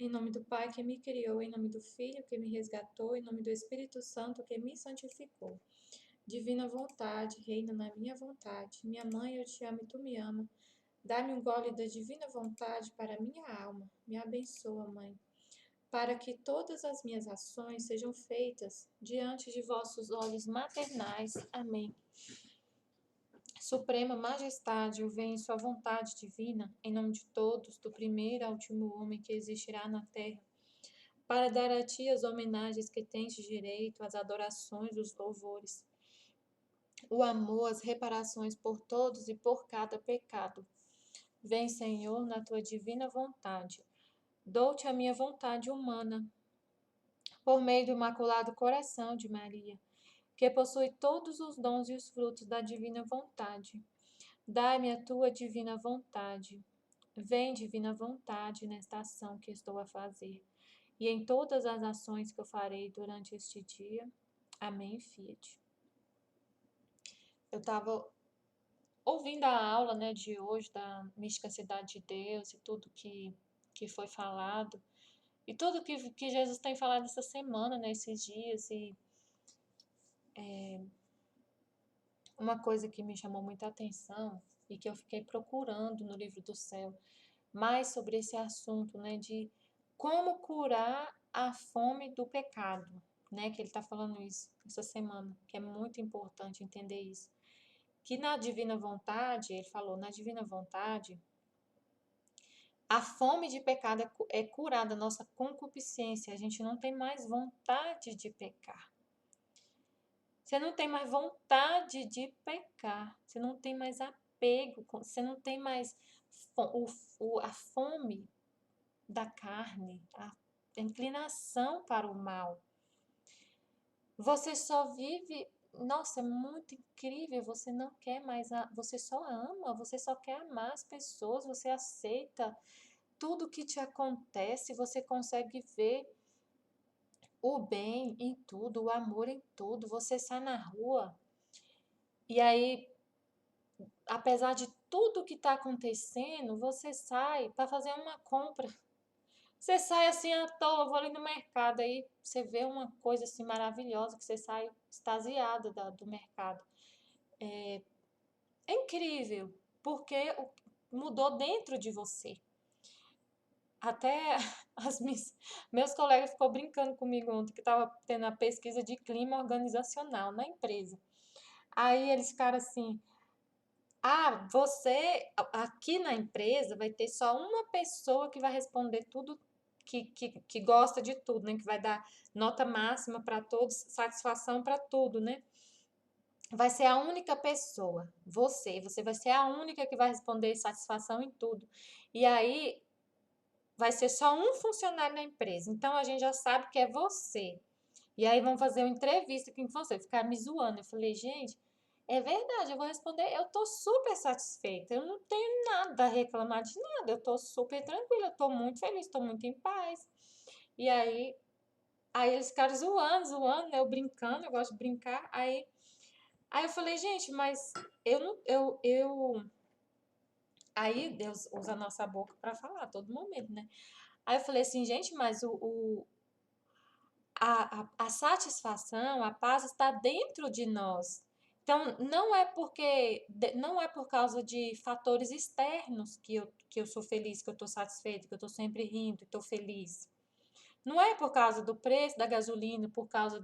Em nome do Pai que me criou, em nome do Filho que me resgatou, em nome do Espírito Santo que me santificou. Divina vontade, reina na minha vontade. Minha mãe, eu te amo e tu me ama. Dá-me um gole da divina vontade para minha alma. Me abençoa, Mãe, para que todas as minhas ações sejam feitas diante de vossos olhos maternais. Amém. Suprema Majestade, eu venho em sua vontade divina, em nome de todos, do primeiro ao último homem que existirá na terra, para dar a ti as homenagens que tens direito, as adorações, os louvores, o amor, as reparações por todos e por cada pecado. Vem, Senhor, na tua divina vontade. Dou-te a minha vontade humana, por meio do Imaculado Coração de Maria, que possui todos os dons e os frutos da divina vontade. Dai-me a tua divina vontade. Vem, divina vontade, nesta ação que estou a fazer, e em todas as ações que eu farei durante este dia. Amém, Fiat. Eu estava ouvindo a aula, né, de hoje da Mística Cidade de Deus e tudo que foi falado, e tudo que Jesus tem falado essa semana, né, esses dias, e uma coisa que me chamou muita atenção e que eu fiquei procurando no livro do céu, mais sobre esse assunto, né, de como curar a fome do pecado, né, que ele está falando isso essa semana, que é muito importante entender isso. Que na divina vontade, ele falou, na divina vontade, a fome de pecado é curada, a nossa concupiscência, a gente não tem mais vontade de pecar. Você não tem mais vontade de pecar, você não tem mais apego, você não tem mais a fome da carne, a inclinação para o mal. Você só vive, nossa, é muito incrível, você não quer mais, você só ama, você só quer amar as pessoas, você aceita tudo que te acontece, você consegue ver o bem em tudo, o amor em tudo. Você sai na rua e aí, apesar de tudo que está acontecendo, você sai para fazer uma compra. Você sai assim à toa, vou ali no mercado, aí você vê uma coisa assim maravilhosa que você sai extasiada do mercado. É incrível, porque mudou dentro de você. Até meus colegas ficou brincando comigo ontem, que estava tendo a pesquisa de clima organizacional na empresa. Aí eles ficaram assim, aqui na empresa vai ter só uma pessoa que vai responder tudo, que gosta de tudo, né? Que vai dar nota máxima para todos, satisfação para tudo, né? Vai ser a única pessoa, você vai ser a única que vai responder satisfação em tudo. E aí vai ser só um funcionário na empresa. Então a gente já sabe que é você. E aí vão fazer uma entrevista com você, ficar me zoando. Eu falei, gente, é verdade, eu vou responder, eu tô super satisfeita, eu não tenho nada a reclamar de nada, eu tô super tranquila, eu tô muito feliz, tô muito em paz. E aí eles ficaram zoando, né? Eu brincando, eu gosto de brincar. Aí eu falei, gente, mas eu não, aí Deus usa a nossa boca para falar a todo momento, né? Aí eu falei assim, gente, mas a satisfação, a paz está dentro de nós. Então, não é por causa de fatores externos que eu sou feliz, que eu estou satisfeita, que eu estou sempre rindo, estou feliz. Não é por causa do preço da gasolina, por causa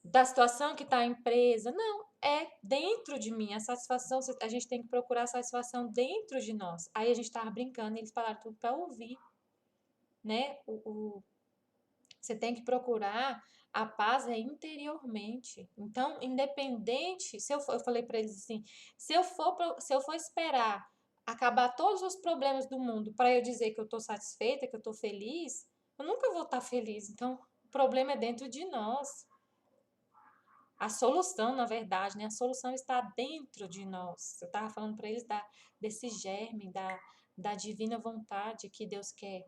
da situação que está a empresa. Não, é dentro de mim. A satisfação, a gente tem que procurar a satisfação dentro de nós. Aí a gente estava brincando e eles falaram tudo para ouvir, né? Você tem que procurar a paz interiormente. Então, independente, eu falei para eles assim, se eu for esperar acabar todos os problemas do mundo para eu dizer que eu estou satisfeita, que eu estou feliz, eu nunca vou estar feliz. Então, o problema é dentro de nós. A solução, na verdade, né? A solução está dentro de nós. Eu estava falando para eles desse germe, da divina vontade que Deus quer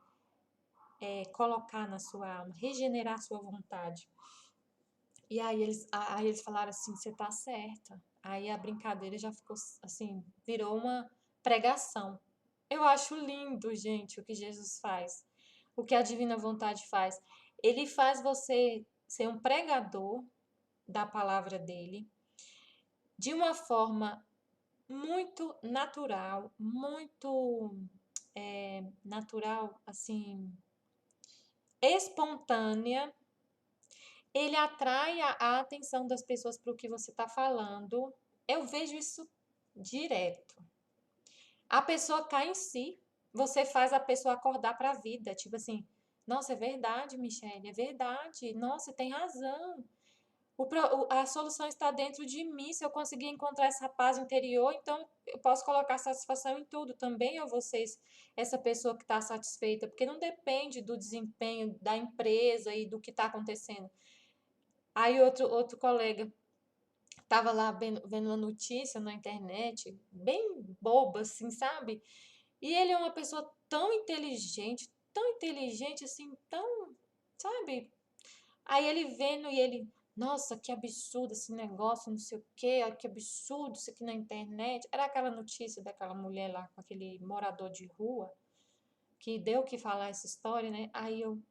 colocar na sua alma, regenerar a sua vontade. E aí eles falaram assim, você tá certa. Aí a brincadeira já ficou assim, virou uma pregação. Eu acho lindo, gente, o que Jesus faz, o que a divina vontade faz. Ele faz você ser um pregador da palavra dele de uma forma muito natural, muito natural, assim, espontânea. Ele atrai a atenção das pessoas para o que você está falando. Eu vejo isso direto. A pessoa cai em si. Você faz a pessoa acordar para a vida. Tipo assim, nossa, é verdade, Michelle, é verdade. Nossa, tem razão. A solução está dentro de mim. Se eu conseguir encontrar essa paz interior, então eu posso colocar satisfação em tudo. Também eu vou ser essa pessoa que está satisfeita, porque não depende do desempenho da empresa e do que está acontecendo. Aí outro colega estava lá vendo uma notícia na internet, bem boba, assim, sabe? E ele é uma pessoa tão inteligente, assim, tão, sabe? Aí ele vendo e ele, nossa, que absurdo esse negócio, não sei o quê, ó, que absurdo isso aqui na internet. Era aquela notícia daquela mulher lá com aquele morador de rua, que deu o que falar essa história, né? Aí eu,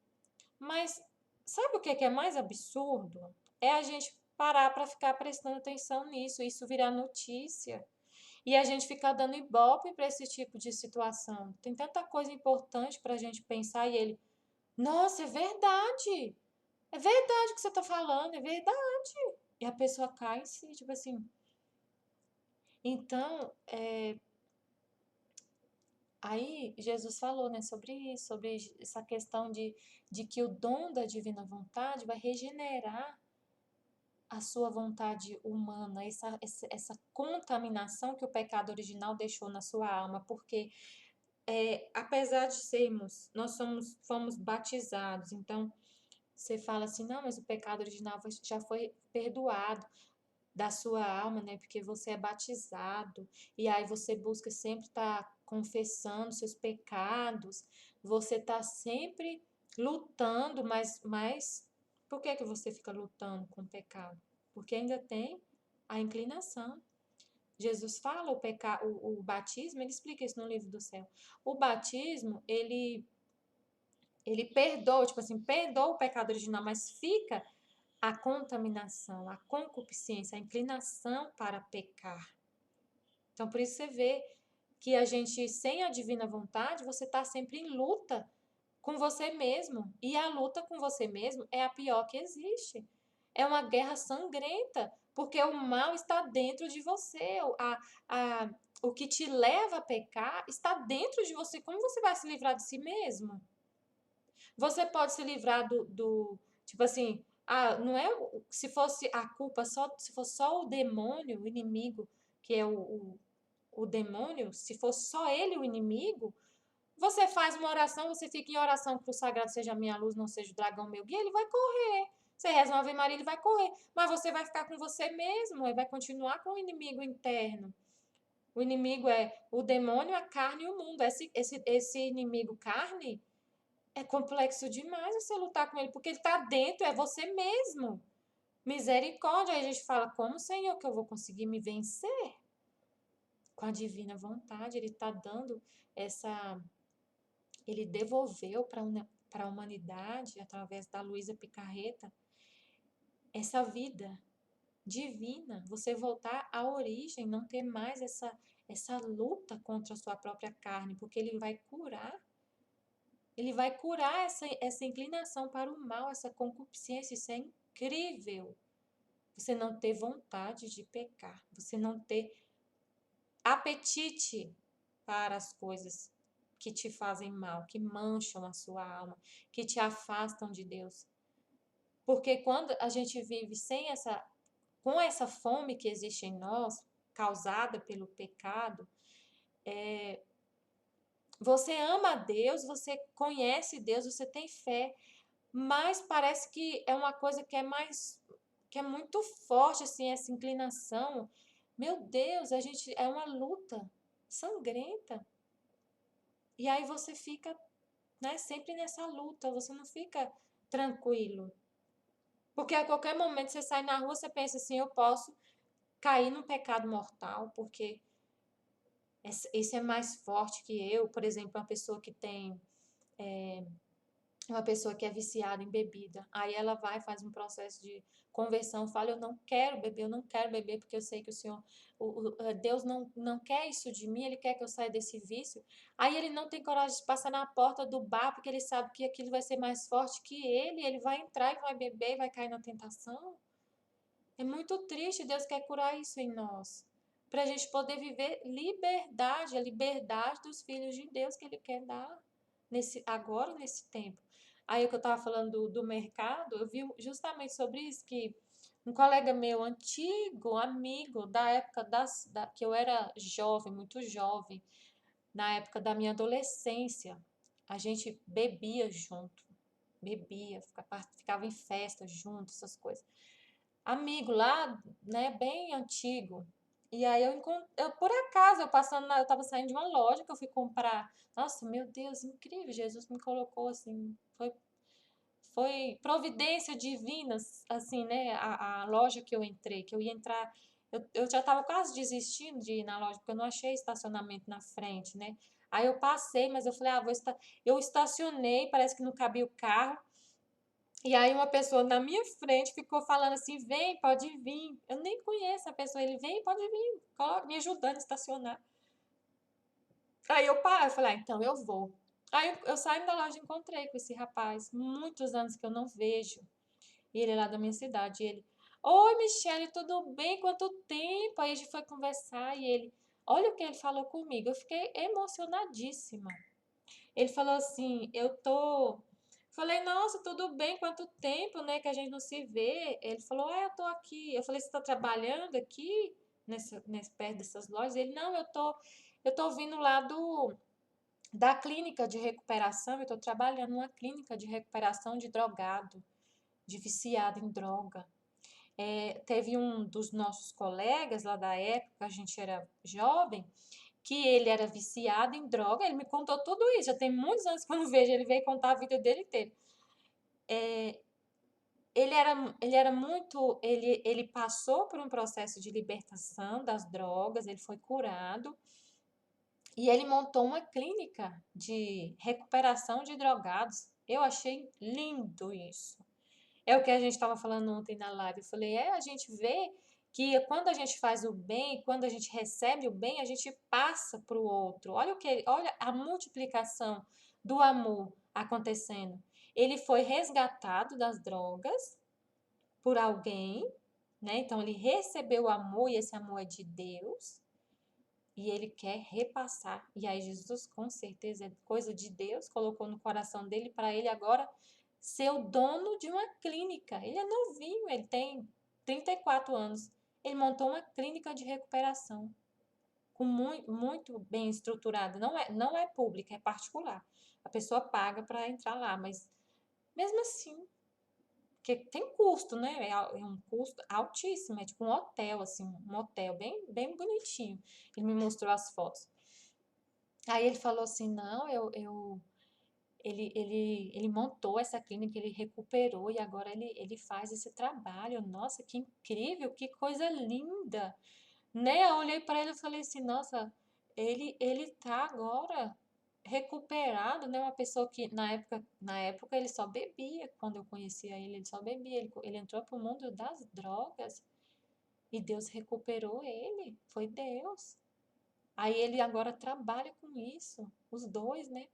mas sabe o que é mais absurdo? É a gente parar para ficar prestando atenção nisso, isso virar notícia. E a gente ficar dando ibope para esse tipo de situação. Tem tanta coisa importante para a gente pensar e ele, nossa, é verdade! É verdade o que você está falando, é verdade. E a pessoa cai em si, tipo assim. Então, aí Jesus falou, né, sobre isso, sobre essa questão de que o dom da divina vontade vai regenerar a sua vontade humana, essa contaminação que o pecado original deixou na sua alma, porque apesar de nós fomos batizados, então você fala assim, não, mas o pecado original já foi perdoado da sua alma, né? Porque você é batizado e aí você busca sempre estar confessando seus pecados, você está sempre lutando, mas por que que você fica lutando com o pecado? Porque ainda tem a inclinação. Jesus fala o batismo, ele explica isso no livro do céu. O batismo, ele perdoa, tipo assim, perdoa o pecado original, mas fica a contaminação, a concupiscência, a inclinação para pecar. Então, por isso você vê que a gente, sem a divina vontade, você está sempre em luta com você mesmo. E a luta com você mesmo é a pior que existe. É uma guerra sangrenta, porque o mal está dentro de você. A, o que te leva a pecar está dentro de você. Como você vai se livrar de si mesmo? Você pode se livrar tipo assim, não é se fosse a culpa só, se fosse só o demônio, o inimigo, que é o demônio, se fosse só ele o inimigo, você faz uma oração, você fica em oração que o sagrado seja a minha luz, não seja o dragão meu guia, ele vai correr. Você reza uma Ave Maria, ele vai correr. Mas você vai ficar com você mesmo, ele vai continuar com o inimigo interno. O inimigo é o demônio, a carne e o mundo. Esse inimigo carne é complexo demais você lutar com ele, porque ele está dentro, é você mesmo. Misericórdia. Aí a gente fala, como, Senhor, que eu vou conseguir me vencer? Com a divina vontade, ele está dando essa. Ele devolveu para a humanidade, através da Luísa Picarreta, essa vida divina. Você voltar à origem, não ter mais essa luta contra a sua própria carne, porque ele vai curar. Ele vai curar essa inclinação para o mal, essa concupiscência. Isso é incrível. Você não ter vontade de pecar, você não ter apetite para as coisas que te fazem mal, que mancham a sua alma, que te afastam de Deus. Porque quando a gente vive com essa fome que existe em nós, causada pelo pecado, você ama a Deus, você conhece Deus, você tem fé, mas parece que é uma coisa que é muito forte, assim, essa inclinação. Meu Deus, a gente é uma luta sangrenta. E aí você fica, né, sempre nessa luta, você não fica tranquilo. Porque a qualquer momento você sai na rua, você pensa assim, eu posso cair num pecado mortal, porque Esse é mais forte que eu. Por exemplo, uma pessoa que é viciada em bebida. Aí ela vai, faz um processo de conversão, fala: Eu não quero beber, eu não quero beber, porque eu sei que o Senhor, Deus não quer isso de mim, Ele quer que eu saia desse vício. Aí ele não tem coragem de passar na porta do bar, porque ele sabe que aquilo vai ser mais forte que ele vai entrar e vai beber e vai cair na tentação. É muito triste, Deus quer curar isso em nós. Para a gente poder viver liberdade, a liberdade dos filhos de Deus que Ele quer dar agora, nesse tempo. Aí o que eu estava falando do mercado, eu vi justamente sobre isso, que um colega meu, antigo, amigo, da época que eu era jovem, muito jovem, na época da minha adolescência, a gente bebia junto, bebia, ficava em festa junto, essas coisas amigo lá, né, bem antigo. E aí eu por acaso, eu tava saindo de uma loja que eu fui comprar. Nossa, meu Deus, incrível, Jesus me colocou assim, foi providência divina, assim, né, a loja que eu entrei, que eu ia entrar, eu já tava quase desistindo de ir na loja, porque eu não achei estacionamento na frente, né? Aí eu passei, mas eu falei, eu estacionei, parece que não cabia o carro. E aí uma pessoa na minha frente ficou falando assim, vem, pode vir. Eu nem conheço a pessoa, ele vem, pode vir, me ajudando a estacionar. Aí eu falei, então eu vou. Aí eu saí da loja e encontrei com esse rapaz, muitos anos que eu não vejo. E ele é lá da minha cidade. E ele, oi, Michele, tudo bem? Quanto tempo? Aí a gente foi conversar e ele, olha o que ele falou comigo. Eu fiquei emocionadíssima. Ele falou assim, eu tô. Falei, nossa, tudo bem? Quanto tempo, né, que a gente não se vê? Ele falou, eu tô aqui. Eu falei, você tá trabalhando aqui perto dessas lojas? Ele, não, eu tô vindo lá da clínica de recuperação. Eu tô trabalhando numa clínica de recuperação de drogado, de viciado em droga. Teve um dos nossos colegas lá da época, a gente era jovem, que ele era viciado em droga. Ele me contou tudo isso. Já tem muitos anos que eu não vejo. Ele veio contar a vida dele inteira. Ele era muito. Ele passou por um processo de libertação das drogas, ele foi curado. E ele montou uma clínica de recuperação de drogados. Eu achei lindo isso. É o que a gente estava falando ontem na live. Eu falei, a gente vê que quando a gente faz o bem, quando a gente recebe o bem, a gente passa para o outro. Olha a multiplicação do amor acontecendo. Ele foi resgatado das drogas por alguém, né? Então ele recebeu o amor e esse amor é de Deus. E ele quer repassar. E aí Jesus, com certeza, é coisa de Deus, colocou no coração dele para ele agora ser o dono de uma clínica. Ele é novinho, ele tem 34 anos. Ele montou uma clínica de recuperação, com muito bem estruturada. Não é pública, é particular. A pessoa paga para entrar lá, mas mesmo assim, porque tem custo, né? É um custo altíssimo, é tipo um hotel, assim, um hotel bem, bem bonitinho. Ele me mostrou as fotos. Aí ele falou assim, não, ele montou essa clínica, ele recuperou e agora ele faz esse trabalho. Nossa, que incrível, que coisa linda, né? Eu olhei para ele e falei assim, nossa, ele tá agora recuperado, né? Uma pessoa que na época ele só bebia, quando eu conhecia ele só bebia, ele entrou pro mundo das drogas e Deus recuperou ele, foi Deus. Aí ele agora trabalha com isso, os dois, né?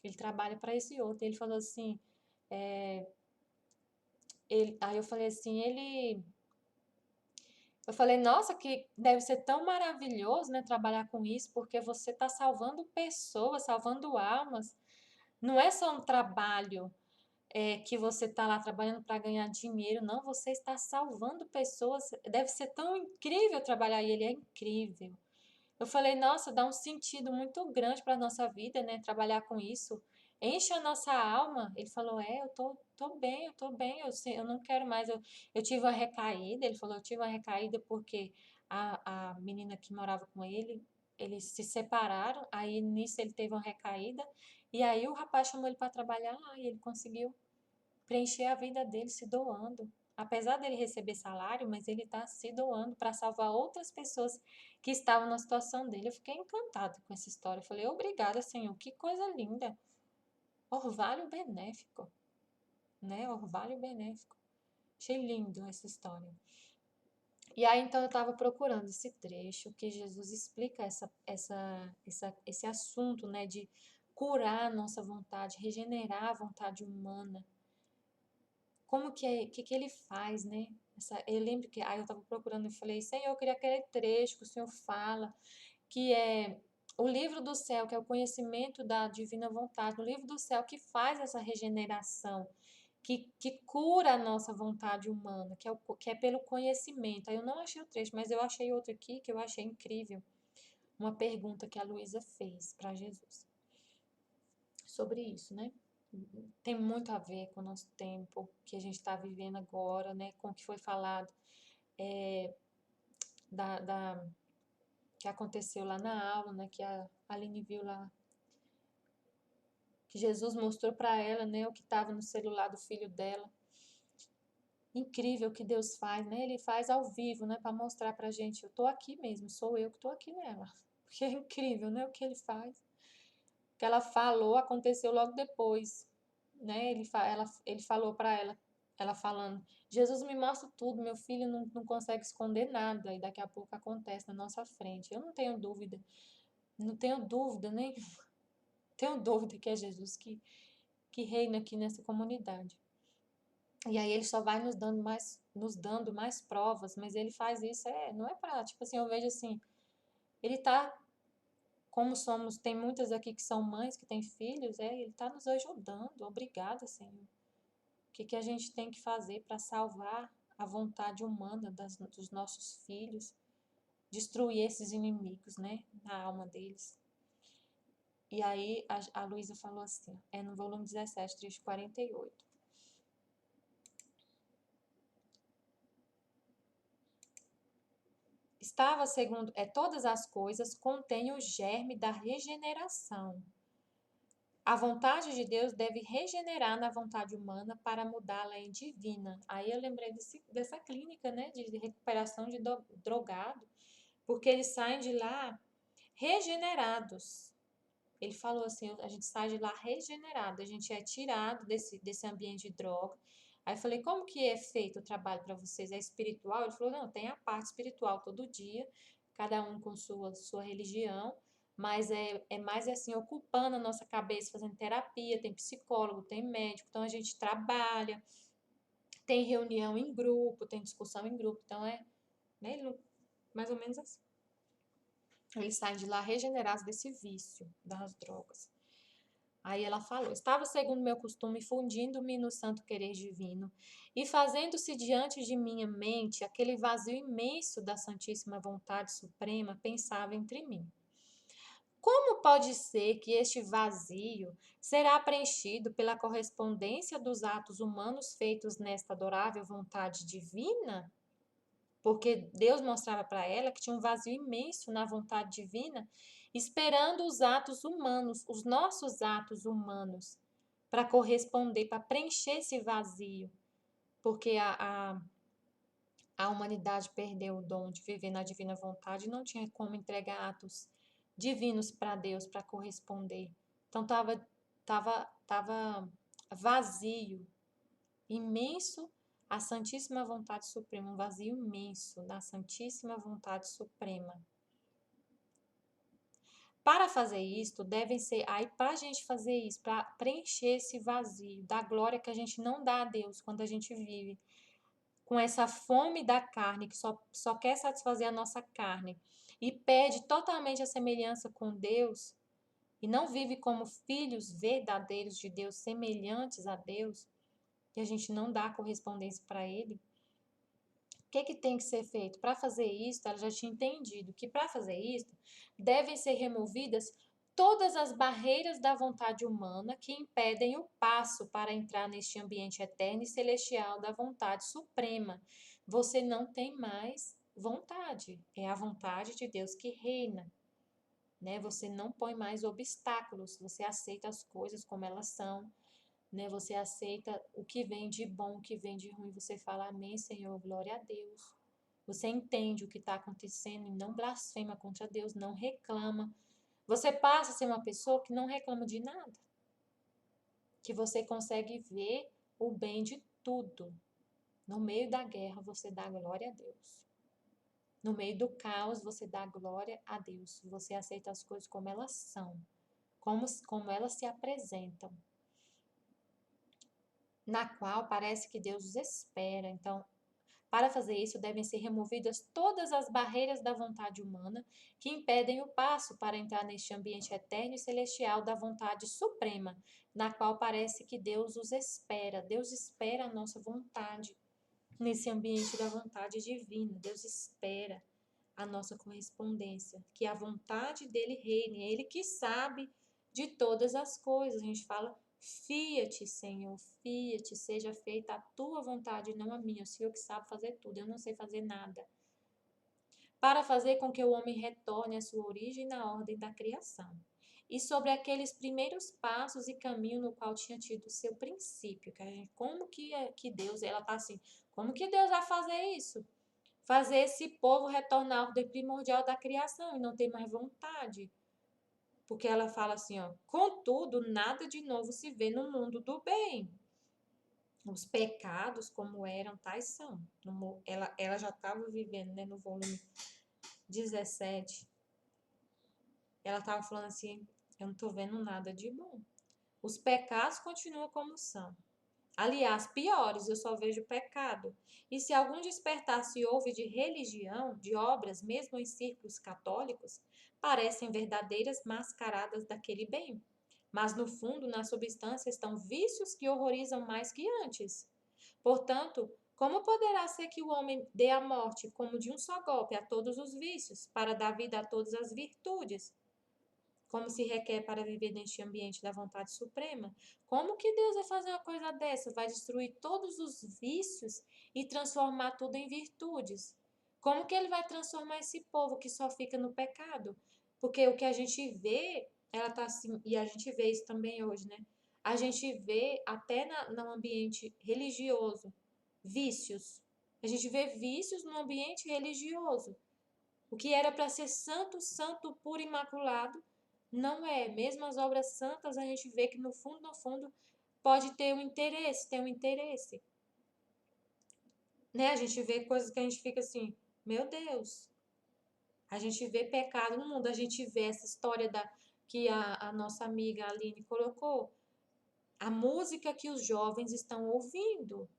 Ele trabalha para esse outro. Ele falou assim, é, aí eu falei assim, eu falei, nossa, que deve ser tão maravilhoso, né, trabalhar com isso, porque você está salvando pessoas, salvando almas. Não é só um trabalho que você está lá trabalhando para ganhar dinheiro, não, você está salvando pessoas. Deve ser tão incrível trabalhar e ele é incrível. Eu falei, nossa, dá um sentido muito grande para a nossa vida, né? Trabalhar com isso. Enche a nossa alma. Ele falou, eu tô bem, eu não quero mais. Eu tive uma recaída. Ele falou, eu tive uma recaída porque a menina que morava com ele, eles se separaram. Aí nisso ele teve uma recaída. E aí o rapaz chamou ele para trabalhar lá e ele conseguiu preencher a vida dele se doando. apesar dele receber salário, mas ele está se doando para salvar outras pessoas que estavam na situação dele. Eu fiquei encantada com essa história. Eu falei, obrigada, Senhor, que coisa linda. Orvalho benéfico, né? Orvalho benéfico. Achei lindo essa história. E aí, então, eu estava procurando esse trecho que Jesus explica esse assunto, né, de curar a nossa vontade, regenerar a vontade humana. Como que ele faz, né? Eu lembro que aí eu estava procurando e falei, Senhor, eu queria aquele trecho que o Senhor fala, que é o livro do céu, que é o conhecimento da divina vontade, o livro do céu que faz essa regeneração, que cura a nossa vontade humana, que é pelo conhecimento. Aí eu não achei o trecho, mas eu achei outro aqui que eu achei incrível. Uma pergunta que a Luísa fez para Jesus sobre isso, né? Tem muito a ver com o nosso tempo que a gente está vivendo agora, né? Com o que foi falado da que aconteceu lá na aula, né? Que a Aline viu lá, que Jesus mostrou para ela, né? O que estava no celular do filho dela. Incrível o que Deus faz, né? Ele faz ao vivo, né? Para mostrar pra gente, eu tô aqui mesmo, sou eu que tô aqui nela. Porque é incrível, né? O que ele faz. O que ela falou aconteceu logo depois, né? Ele falou para ela falando, Jesus me mostra tudo, meu filho não consegue esconder nada, e daqui a pouco acontece na nossa frente. Eu não tenho dúvida, não tenho dúvida, nem tenho dúvida que é Jesus que reina aqui nessa comunidade. E aí ele só vai nos dando mais provas, mas ele faz isso, não é pra, tipo assim, eu vejo assim, ele tá, como somos, tem muitas aqui que são mães, que têm filhos, ele tá nos ajudando, obrigada, Senhor. O que a gente tem que fazer para salvar a vontade humana dos nossos filhos, destruir esses inimigos, né, na alma deles. E aí a Luísa falou assim, no volume 17, trecho 48. Estava segundo todas as coisas contém o germe da regeneração. A vontade de Deus deve regenerar na vontade humana para mudá-la em divina. Aí eu lembrei dessa clínica, né, de recuperação de drogado, porque eles saem de lá regenerados. Ele falou assim, a gente sai de lá regenerado, a gente é tirado desse ambiente de droga. Aí eu falei, como que é feito o trabalho para vocês? É espiritual? Ele falou, não, tem a parte espiritual todo dia, cada um com sua religião, mas é mais assim, ocupando a nossa cabeça, fazendo terapia, tem psicólogo, tem médico, então a gente trabalha, tem reunião em grupo, tem discussão em grupo, então né, mais ou menos assim. Eles saem de lá regenerados desse vício das drogas. Aí ela falou: estava segundo meu costume, fundindo-me no santo querer divino, e fazendo-se diante de minha mente aquele vazio imenso da Santíssima Vontade Suprema, pensava entre mim. Como pode ser que este vazio será preenchido pela correspondência dos atos humanos feitos nesta adorável vontade divina? Porque Deus mostrava para ela que tinha um vazio imenso na vontade divina, esperando os atos humanos, os nossos atos humanos, para corresponder, para preencher esse vazio. Porque a humanidade perdeu o dom de viver na divina vontade e não tinha como entregar atos divinos para Deus, para corresponder. Então tava vazio, imenso a Santíssima Vontade Suprema, um vazio imenso da Santíssima Vontade Suprema. Para fazer isso, para a gente fazer isso, para preencher esse vazio da glória que a gente não dá a Deus quando a gente vive com essa fome da carne, que só quer satisfazer a nossa carne, e perde totalmente a semelhança com Deus, e não vive como filhos verdadeiros de Deus, semelhantes a Deus, que a gente não dá correspondência para Ele. O que tem que ser feito? Para fazer isso, ela já tinha entendido que para fazer isso, devem ser removidas todas as barreiras da vontade humana que impedem o passo para entrar neste ambiente eterno e celestial da vontade suprema. Você não tem mais vontade, é a vontade de Deus que reina. Né? Você não põe mais obstáculos, você aceita as coisas como elas são. né? Você aceita o que vem de bom, o que vem de ruim, você fala amém, Senhor, glória a Deus. Você entende o que está acontecendo e não blasfema contra Deus, não reclama. Você passa a ser uma pessoa que não reclama de nada, que você consegue ver o bem de tudo. No meio da guerra, você dá glória a Deus. No meio do caos, você dá glória a Deus. Você aceita as coisas como elas são, como elas se apresentam, na qual parece que Deus os espera. Então, para fazer isso, devem ser removidas todas as barreiras da vontade humana que impedem o passo para entrar neste ambiente eterno e celestial da vontade suprema, na qual parece que Deus os espera. Deus espera a nossa vontade nesse ambiente da vontade divina. Deus espera a nossa correspondência, que a vontade dele reine, é ele que sabe de todas as coisas. A gente fala, fia-te, Senhor, fia-te, seja feita a tua vontade, não a minha. O Senhor que sabe fazer tudo, eu não sei fazer nada. Para fazer com que o homem retorne à sua origem na ordem da criação. E sobre aqueles primeiros passos e caminho no qual tinha tido o seu princípio. Como que Deus, ela tá assim, como que Deus vai fazer isso? Fazer esse povo retornar à ordem primordial da criação e não ter mais vontade. Porque ela fala assim, ó, contudo, nada de novo se vê no mundo do bem. Os pecados, como eram, tais são. Ela já estava vivendo, né, no volume 17. Ela estava falando assim, eu não estou vendo nada de bom. Os pecados continuam como são. Aliás, piores, eu só vejo pecado. E se algum despertar se houve de religião, de obras, mesmo em círculos católicos, parecem verdadeiras mascaradas daquele bem. Mas no fundo, na substância, estão vícios que horrorizam mais que antes. Portanto, como poderá ser que o homem dê a morte como de um só golpe a todos os vícios, para dar vida a todas as virtudes? Como se requer para viver neste ambiente da vontade suprema? Como que Deus vai fazer uma coisa dessa? Vai destruir todos os vícios e transformar tudo em virtudes? Como que ele vai transformar esse povo que só fica no pecado? Porque o que a gente vê, ela tá assim, e a gente vê isso também hoje, né? A gente vê até no ambiente religioso vícios. A gente vê vícios no ambiente religioso. O que era para ser santo, santo, puro, imaculado, não é. Mesmo as obras santas, a gente vê que no fundo, pode ter um interesse, tem um interesse. Né? A gente vê coisas que a gente fica assim, meu Deus. A gente vê pecado no mundo, a gente vê essa história que a nossa amiga Aline colocou. A música que os jovens estão ouvindo.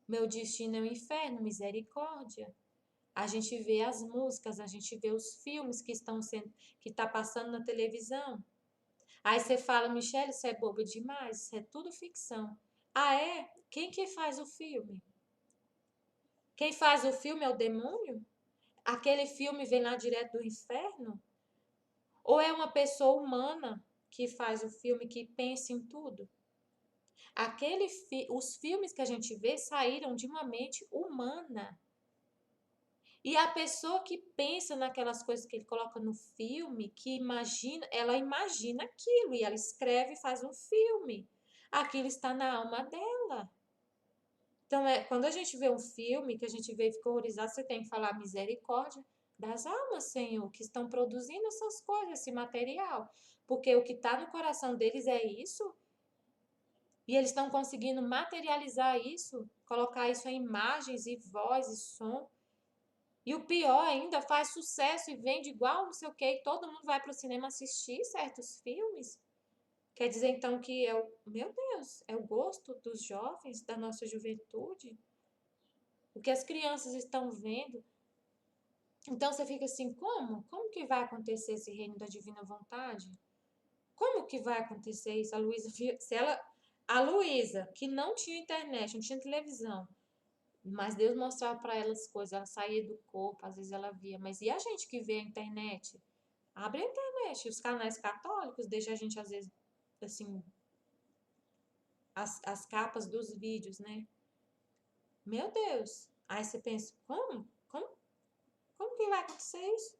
Meu destino é o inferno, misericórdia. A gente vê as músicas, a gente vê os filmes que está passando na televisão. Aí você fala, Michelle, isso é bobo demais, isso é tudo ficção. Ah, é? Quem que faz o filme? Quem faz o filme é o demônio? Aquele filme vem lá direto do inferno? Ou é uma pessoa humana que faz o filme, que pensa em tudo? Os filmes que a gente vê saíram de uma mente humana. E a pessoa que pensa naquelas coisas que ele coloca no filme, que imagina, ela imagina aquilo e ela escreve e faz um filme. Aquilo está na alma dela. Então, quando a gente vê um filme, que a gente vê e fica horrorizado, você tem que falar misericórdia das almas, Senhor, que estão produzindo essas coisas, esse material. Porque o que está no coração deles é isso, e eles estão conseguindo materializar isso, colocar isso em imagens e voz e som. E o pior ainda, faz sucesso e vende igual não sei o que, e todo mundo vai para o cinema assistir certos filmes. Quer dizer então que meu Deus, é o gosto dos jovens, da nossa juventude, o que as crianças estão vendo. Então você fica assim, como? Como que vai acontecer esse reino da divina vontade? Como que vai acontecer isso? A Luísa, que não tinha internet, não tinha televisão, mas Deus mostrava para ela as coisas, ela saía do corpo, às vezes ela via. Mas e a gente que vê a internet? Abre a internet, os canais católicos deixam a gente, às vezes, assim, as capas dos vídeos, né? Meu Deus! Aí você pensa, como? Como que vai acontecer isso?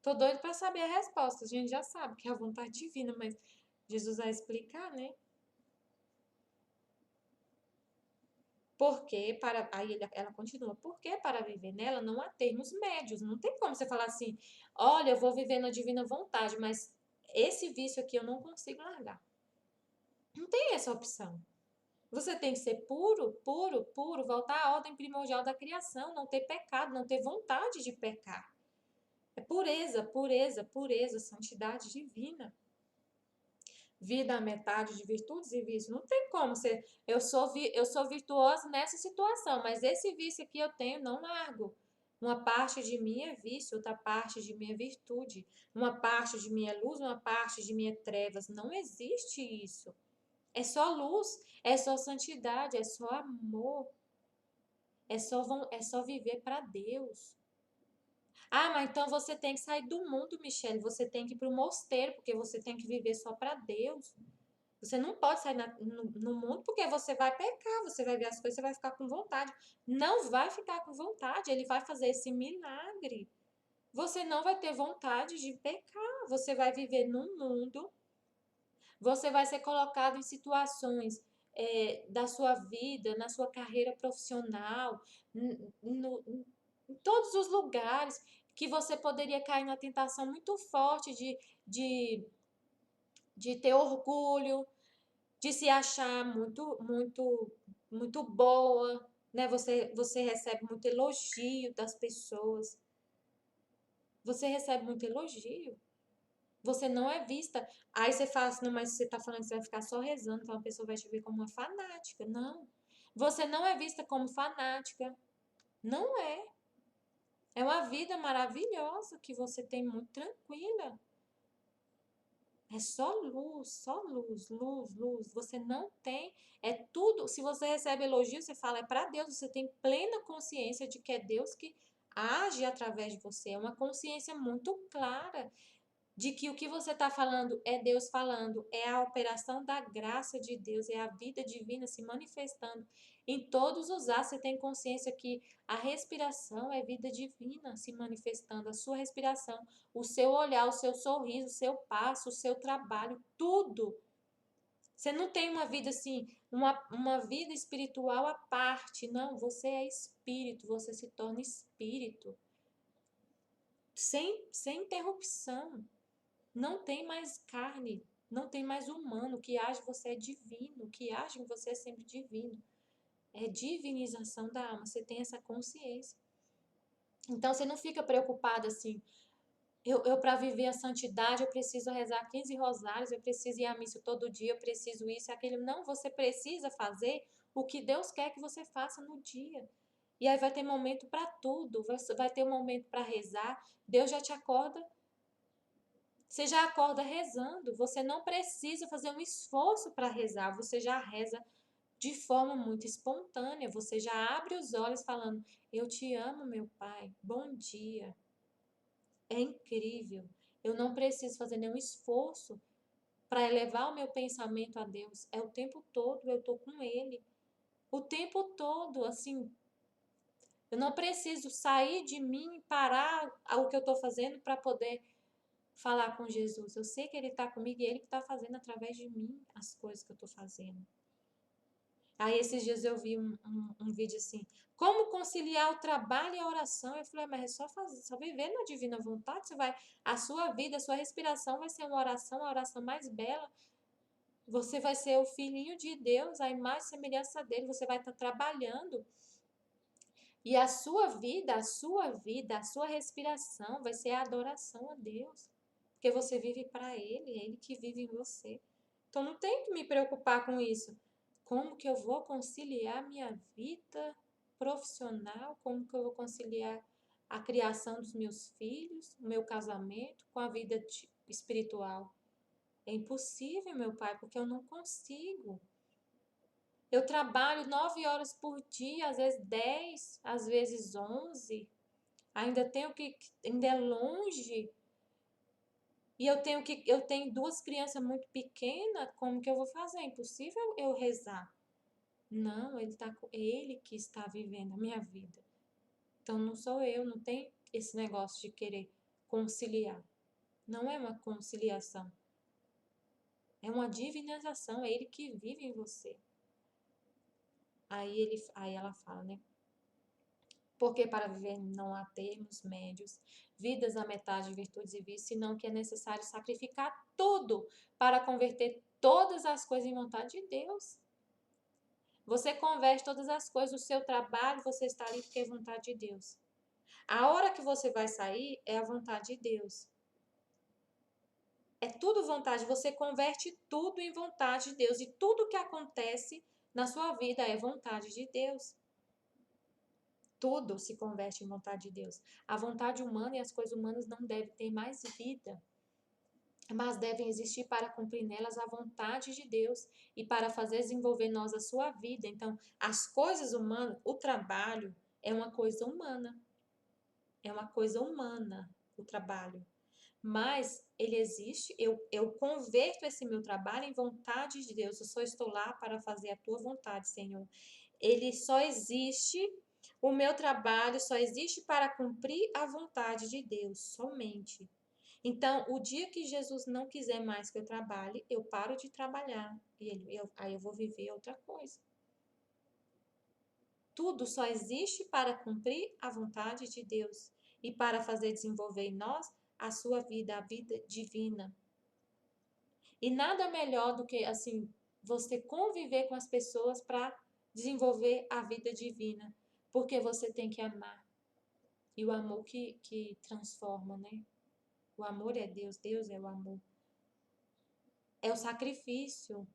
Tô doido para saber a resposta. A gente já sabe que é a vontade divina, mas Jesus vai explicar, né? Porque para aí ela continua, porque para viver nela não há termos médios. Não tem como você falar assim, olha, eu vou viver na divina vontade, mas esse vício aqui eu não consigo largar. Não tem essa opção. Você tem que ser puro, puro, puro, voltar à ordem primordial da criação, não ter pecado, não ter vontade de pecar. É pureza, pureza, pureza, santidade divina. Vida à metade de virtudes e vícios. Não tem como ser. Eu sou virtuosa nessa situação, mas esse vício aqui eu tenho, não largo. Uma parte de mim é vício, outra parte de mim é virtude. Uma parte de mim é luz, uma parte de mim é trevas. Não existe isso. É só luz, é só santidade, é só amor. É só viver para Deus. Ah, mas então você tem que sair do mundo, Michele. Você tem que ir para o mosteiro, porque você tem que viver só para Deus. Você não pode sair no mundo porque você vai pecar, você vai ver as coisas, você vai ficar com vontade. Não vai ficar com vontade, ele vai fazer esse milagre. Você não vai ter vontade de pecar, você vai viver num mundo, você vai ser colocado em situações da sua vida, na sua carreira profissional, em todos os lugares que você poderia cair na tentação muito forte de, de ter orgulho, de se achar muito boa, né? Você recebe muito elogio das pessoas. Você recebe muito elogio. Você não é vista. Aí você fala assim, não, mas você tá falando que você vai ficar só rezando, então a pessoa vai te ver como uma fanática. Não. Você não é vista como fanática. Não é. É uma vida maravilhosa que você tem muito tranquila. É só luz, luz, luz. Você não tem, é tudo. Se você recebe elogio, você fala, é para Deus. Você tem plena consciência de que é Deus que age através de você. É uma consciência muito clara de que o que você está falando é Deus falando, é a operação da graça de Deus, é a vida divina se manifestando em todos os atos. Você tem consciência que a respiração é vida divina se manifestando, a sua respiração, o seu olhar, o seu sorriso, o seu passo, o seu trabalho, tudo. Você não tem uma vida assim, uma vida espiritual à parte, não. Você é espírito, você se torna espírito, sem interrupção. Não tem mais carne, não tem mais humano. O que age em você é divino, o que age em você é sempre divino. É divinização da alma, você tem essa consciência. Então você não fica preocupado assim, eu para viver a santidade eu preciso rezar 15 rosários, eu preciso ir à missa todo dia, eu preciso isso e aquilo. Não, você precisa fazer o que Deus quer que você faça no dia. E aí vai ter momento para tudo, vai ter um momento para rezar, Deus já te acorda. Você já acorda rezando, você não precisa fazer um esforço para rezar, você já reza de forma muito espontânea, você já abre os olhos falando: Eu te amo, meu Pai, bom dia. É incrível. Eu não preciso fazer nenhum esforço para elevar o meu pensamento a Deus. É o tempo todo, eu estou com Ele. O tempo todo, assim, eu não preciso sair de mim e parar o que eu estou fazendo para poder falar com Jesus. Eu sei que Ele está comigo e Ele que está fazendo através de mim as coisas que eu estou fazendo. Aí esses dias eu vi um vídeo assim, como conciliar o trabalho e a oração. Eu falei, mas é só fazer, só viver na divina vontade, você vai, a sua vida, a sua respiração vai ser uma oração, a oração mais bela. Você vai ser o filhinho de Deus, a imagem e semelhança dele, você vai estar trabalhando. E a sua vida, a sua vida, a sua respiração vai ser a adoração a Deus. Porque você vive para Ele, é Ele que vive em você. Então não tem que me preocupar com isso. Como que eu vou conciliar minha vida profissional? Como que eu vou conciliar a criação dos meus filhos, o meu casamento com a vida espiritual? É impossível, meu pai, porque eu não consigo. Eu trabalho 9 horas por dia, às vezes 10, às vezes 11. Ainda é longe. E eu tenho duas crianças muito pequenas, como que eu vou fazer? É impossível eu rezar. Não, ele que está vivendo a minha vida. Então não sou eu, não tem esse negócio de querer conciliar. Não é uma conciliação. É uma divinização, é ele que vive em você. Aí ela fala, né? Porque para viver não há termos médios, vidas à metade, virtudes e vícios, senão que é necessário sacrificar tudo para converter todas as coisas em vontade de Deus. Você converte todas as coisas, o seu trabalho, você está ali porque é vontade de Deus. A hora que você vai sair é a vontade de Deus. É tudo vontade, você converte tudo em vontade de Deus. E tudo que acontece na sua vida é vontade de Deus. Tudo se converte em vontade de Deus. A vontade humana e as coisas humanas não devem ter mais vida, mas devem existir para cumprir nelas a vontade de Deus e para fazer desenvolver em nós a sua vida. Então, as coisas humanas, o trabalho é uma coisa humana. É uma coisa humana o trabalho. Mas ele existe, eu converto esse meu trabalho em vontade de Deus. Eu só estou lá para fazer a tua vontade, Senhor. Ele só existe, o meu trabalho só existe para cumprir a vontade de Deus, somente. Então, o dia que Jesus não quiser mais que eu trabalhe, eu paro de trabalhar e aí eu vou viver outra coisa. Tudo só existe para cumprir a vontade de Deus e para fazer desenvolver em nós a sua vida, a vida divina. E nada melhor do que assim você conviver com as pessoas para desenvolver a vida divina, porque você tem que amar. E o amor que transforma, né? O amor é Deus, Deus é o amor. É o sacrifício.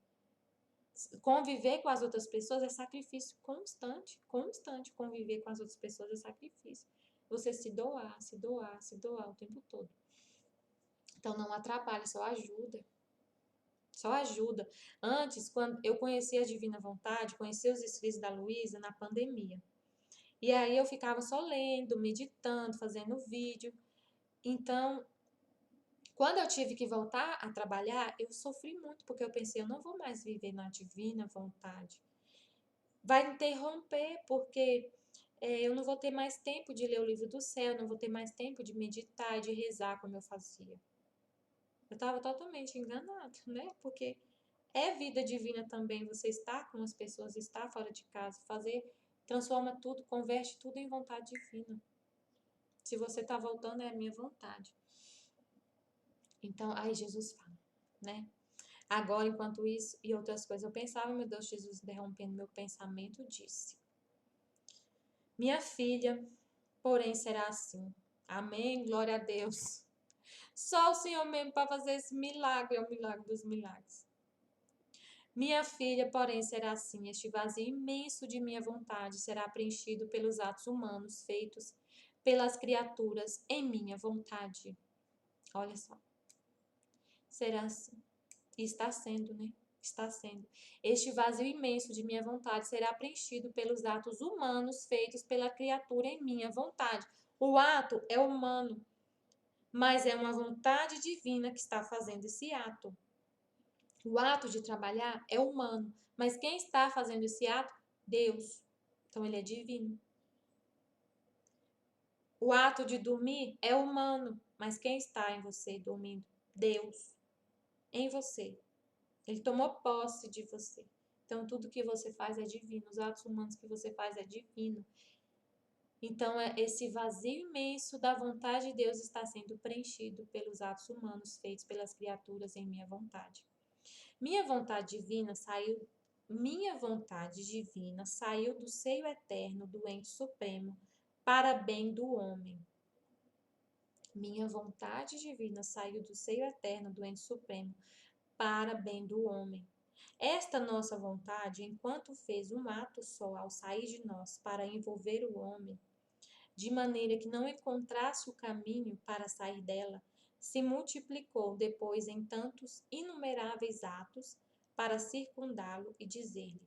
Conviver com as outras pessoas é sacrifício constante, constante. Conviver com as outras pessoas é sacrifício. Você se doar, se doar, se doar o tempo todo. Então não atrapalha, só ajuda. Só ajuda. Antes, quando eu conheci a Divina Vontade, conheci os escritos da Luísa na pandemia. E aí eu ficava só lendo, meditando, fazendo vídeo. Então, quando eu tive que voltar a trabalhar, eu sofri muito, porque eu pensei, eu não vou mais viver na Divina Vontade. Vai interromper, porque eu não vou ter mais tempo de ler o livro do céu, não vou ter mais tempo de meditar e de rezar como eu fazia. Eu estava totalmente enganada, né? Porque é vida divina também você estar com as pessoas, estar fora de casa, transforma tudo, converte tudo em vontade divina. Se você está voltando, é a minha vontade. Então, aí Jesus fala, né? Agora, enquanto isso e outras coisas, eu pensava, meu Deus, Jesus interrompendo meu pensamento, disse: Minha filha, porém, será assim. Amém, glória a Deus. Só o Senhor mesmo para fazer esse milagre, é o milagre dos milagres. Minha filha, porém, será assim: este vazio imenso de minha vontade será preenchido pelos atos humanos feitos pelas criaturas em minha vontade. Olha só. Será assim. E está sendo, né? Está sendo. Este vazio imenso de minha vontade será preenchido pelos atos humanos feitos pela criatura em minha vontade. O ato é humano, mas é uma vontade divina que está fazendo esse ato. O ato de trabalhar é humano, mas quem está fazendo esse ato? Deus. Então ele é divino. O ato de dormir é humano, mas quem está em você dormindo? Deus. Em você. Ele tomou posse de você. Então tudo que você faz é divino. Os atos humanos que você faz é divino. Então esse vazio imenso da vontade de Deus está sendo preenchido pelos atos humanos feitos pelas criaturas em minha vontade. Minha vontade divina saiu do seio eterno do ente supremo para bem do homem. Minha vontade divina saiu do seio eterno do ente supremo para bem do homem. Esta nossa vontade, enquanto fez um ato só ao sair de nós para envolver o homem, de maneira que não encontrasse o caminho para sair dela, se multiplicou depois em tantos inumeráveis atos para circundá-lo e dizer-lhe: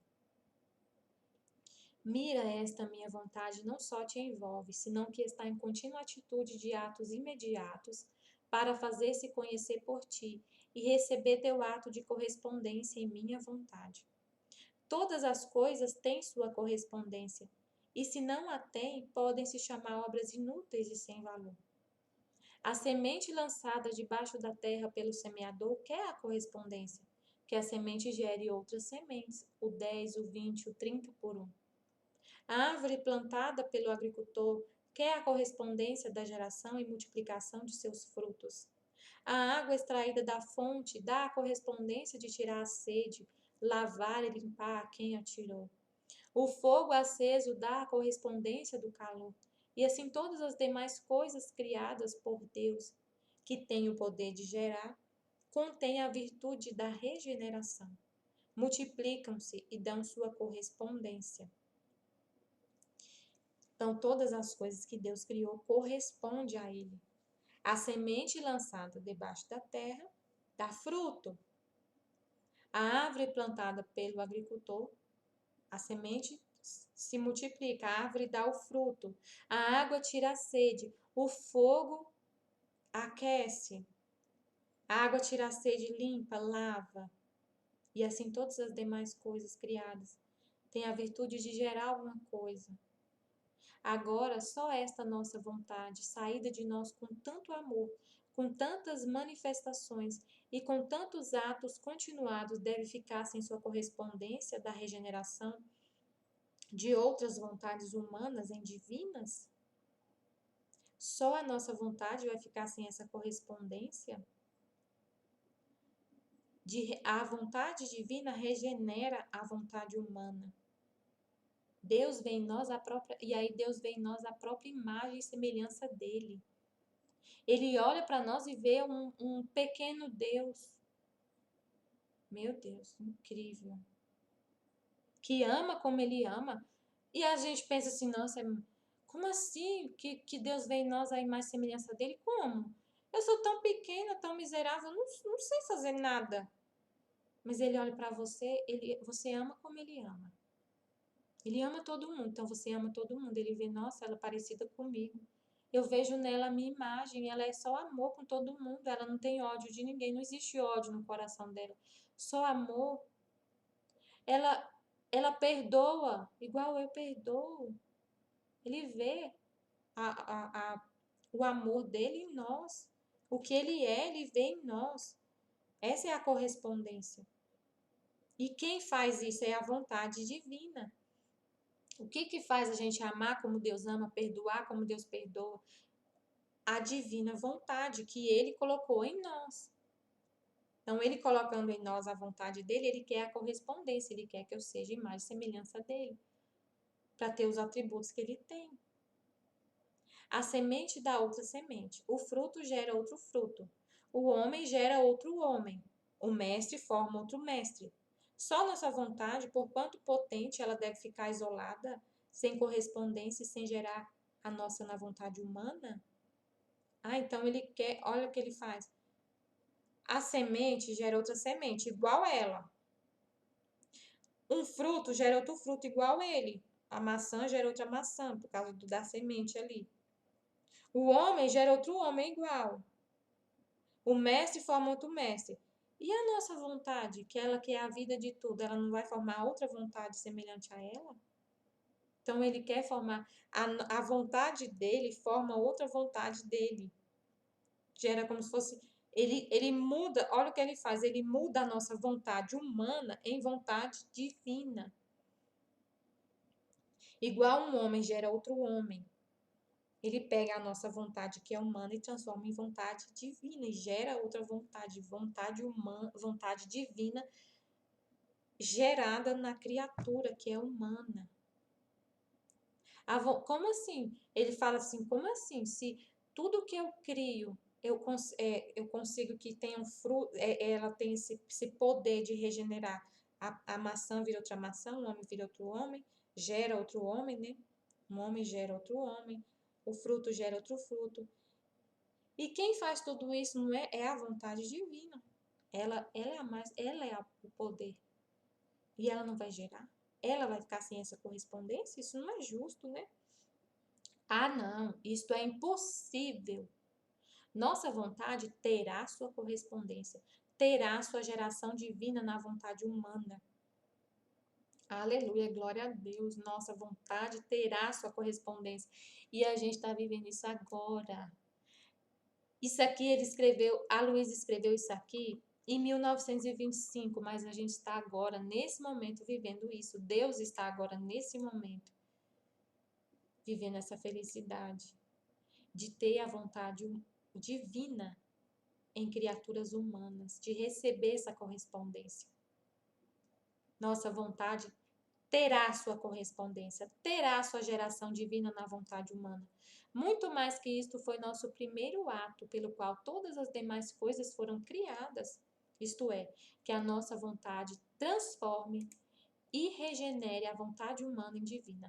Mira, esta minha vontade não só te envolve, senão que está em contínua atitude de atos imediatos para fazer-se conhecer por ti e receber teu ato de correspondência em minha vontade. Todas as coisas têm sua correspondência, e se não a têm, podem se chamar obras inúteis e sem valor. A semente lançada debaixo da terra pelo semeador quer a correspondência, que a semente gere outras sementes, o 10, o 20, o 30 por um. A árvore plantada pelo agricultor quer a correspondência da geração e multiplicação de seus frutos. A água extraída da fonte dá a correspondência de tirar a sede, lavar e limpar a quem a tirou. O fogo aceso dá a correspondência do calor, e assim todas as demais coisas criadas por Deus, que têm o poder de gerar, contêm a virtude da regeneração. Multiplicam-se e dão sua correspondência. Então, todas as coisas que Deus criou correspondem a Ele. A semente lançada debaixo da terra dá fruto. A árvore plantada pelo agricultor, a semente se multiplica, a árvore dá o fruto. A água tira a sede, o fogo aquece. A água tira a sede, limpa, lava. E assim todas as demais coisas criadas têm a virtude de gerar alguma coisa. Agora, só esta nossa vontade, saída de nós com tanto amor, com tantas manifestações e com tantos atos continuados, deve ficar sem sua correspondência da regeneração de outras vontades humanas em divinas? Só a nossa vontade vai ficar sem essa correspondência? A vontade divina regenera a vontade humana. Deus vê em nós a própria, e aí Deus vê em nós a própria imagem e semelhança dele. Ele olha para nós e vê um pequeno Deus. Meu Deus, incrível. Que ama como ele ama. E a gente pensa assim, nossa, como assim que Deus vê em nós a imagem e semelhança dele? Como? Eu sou tão pequena, tão miserável, não sei fazer nada. Mas ele olha para você, você ama como ele ama. Ele ama todo mundo, então você ama todo mundo. Ele vê, nossa, ela é parecida comigo. Eu vejo nela a minha imagem, ela é só amor com todo mundo, ela não tem ódio de ninguém, não existe ódio no coração dela. Só amor. Ela, ela perdoa, igual eu perdoo. Ele vê o amor dele em nós. O que ele é, ele vê em nós. Essa é a correspondência. E quem faz isso é a vontade divina. O que faz a gente amar como Deus ama, perdoar como Deus perdoa? A divina vontade que ele colocou em nós. Então, ele colocando em nós a vontade dele, ele quer a correspondência, ele quer que eu seja imagem e semelhança dele, para ter os atributos que ele tem. A semente dá outra semente, o fruto gera outro fruto, o homem gera outro homem, o mestre forma outro mestre. Só nossa vontade, por quanto potente, ela deve ficar isolada, sem correspondência e sem gerar a nossa na vontade humana? Ah, então ele quer, olha o que ele faz. A semente gera outra semente, igual a ela. Um fruto gera outro fruto, igual a ele. A maçã gera outra maçã, por causa da semente ali. O homem gera outro homem igual. O mestre forma outro mestre. E a nossa vontade, que ela que é a vida de tudo, ela não vai formar outra vontade semelhante a ela? Então ele quer formar, a vontade dele forma outra vontade dele. Gera como se fosse, ele muda, olha o que ele faz, ele muda a nossa vontade humana em vontade divina. Igual um homem gera outro homem. Ele pega a nossa vontade que é humana e transforma em vontade divina e gera outra vontade, vontade humana, vontade divina gerada na criatura que é humana. Como assim? Ele fala assim, como assim? Se tudo que eu crio, eu consigo que tenha um fruto, ela tem esse poder de regenerar. A maçã vira outra maçã, um homem vira outro homem, gera outro homem, né? Um homem gera outro homem, o fruto gera outro fruto. E quem faz tudo isso não é a vontade divina. Ela é o poder. E ela não vai gerar. Ela vai ficar sem essa correspondência? Isso não é justo, né? Ah, não, isto é impossível. Nossa vontade terá sua correspondência, terá sua geração divina na vontade humana. Aleluia, glória a Deus. Nossa vontade terá sua correspondência. E a gente está vivendo isso agora. Isso aqui ele escreveu, a Luísa escreveu isso aqui em 1925, mas a gente está agora, nesse momento, vivendo isso. Deus está agora, nesse momento, viver nessa felicidade de ter a vontade divina em criaturas humanas, de receber essa correspondência. Nossa vontade terá sua correspondência, terá sua geração divina na vontade humana. Muito mais que isto, foi nosso primeiro ato pelo qual todas as demais coisas foram criadas, isto é, que a nossa vontade transforme e regenere a vontade humana em divina.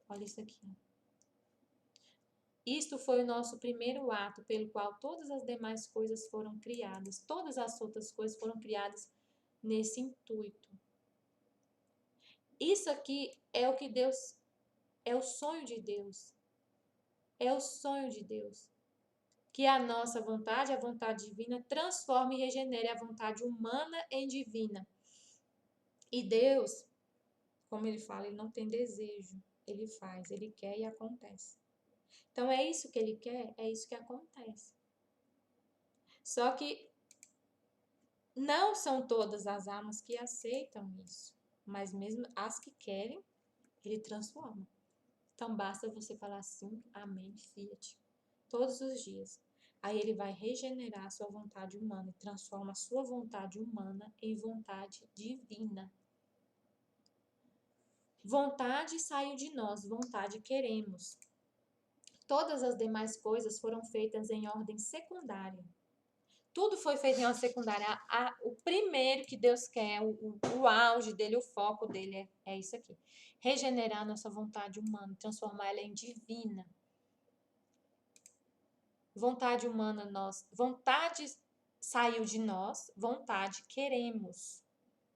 Olha isso aqui. Isto foi o nosso primeiro ato pelo qual todas as demais coisas foram criadas, todas as outras coisas foram criadas nesse intuito. Isso aqui é o que Deus, é o sonho de Deus. É o sonho de Deus. Que a nossa vontade, a vontade divina, transforme e regenere a vontade humana em divina. E Deus, como ele fala, ele não tem desejo, ele faz, ele quer e acontece. Então é isso que ele quer, é isso que acontece. Só que não são todas as almas que aceitam isso, mas mesmo as que querem, ele transforma. Então basta você falar assim, amém, fiat, todos os dias. Aí ele vai regenerar a sua vontade humana e transforma a sua vontade humana em vontade divina. Vontade saiu de nós, vontade queremos. Todas as demais coisas foram feitas em ordem secundária. Tudo foi feito em ordem secundária. O primeiro que Deus quer, o auge dele, o foco dele é isso aqui. Regenerar a nossa vontade humana, transformar ela em divina. Vontade humana, vontade saiu de nós, vontade queremos.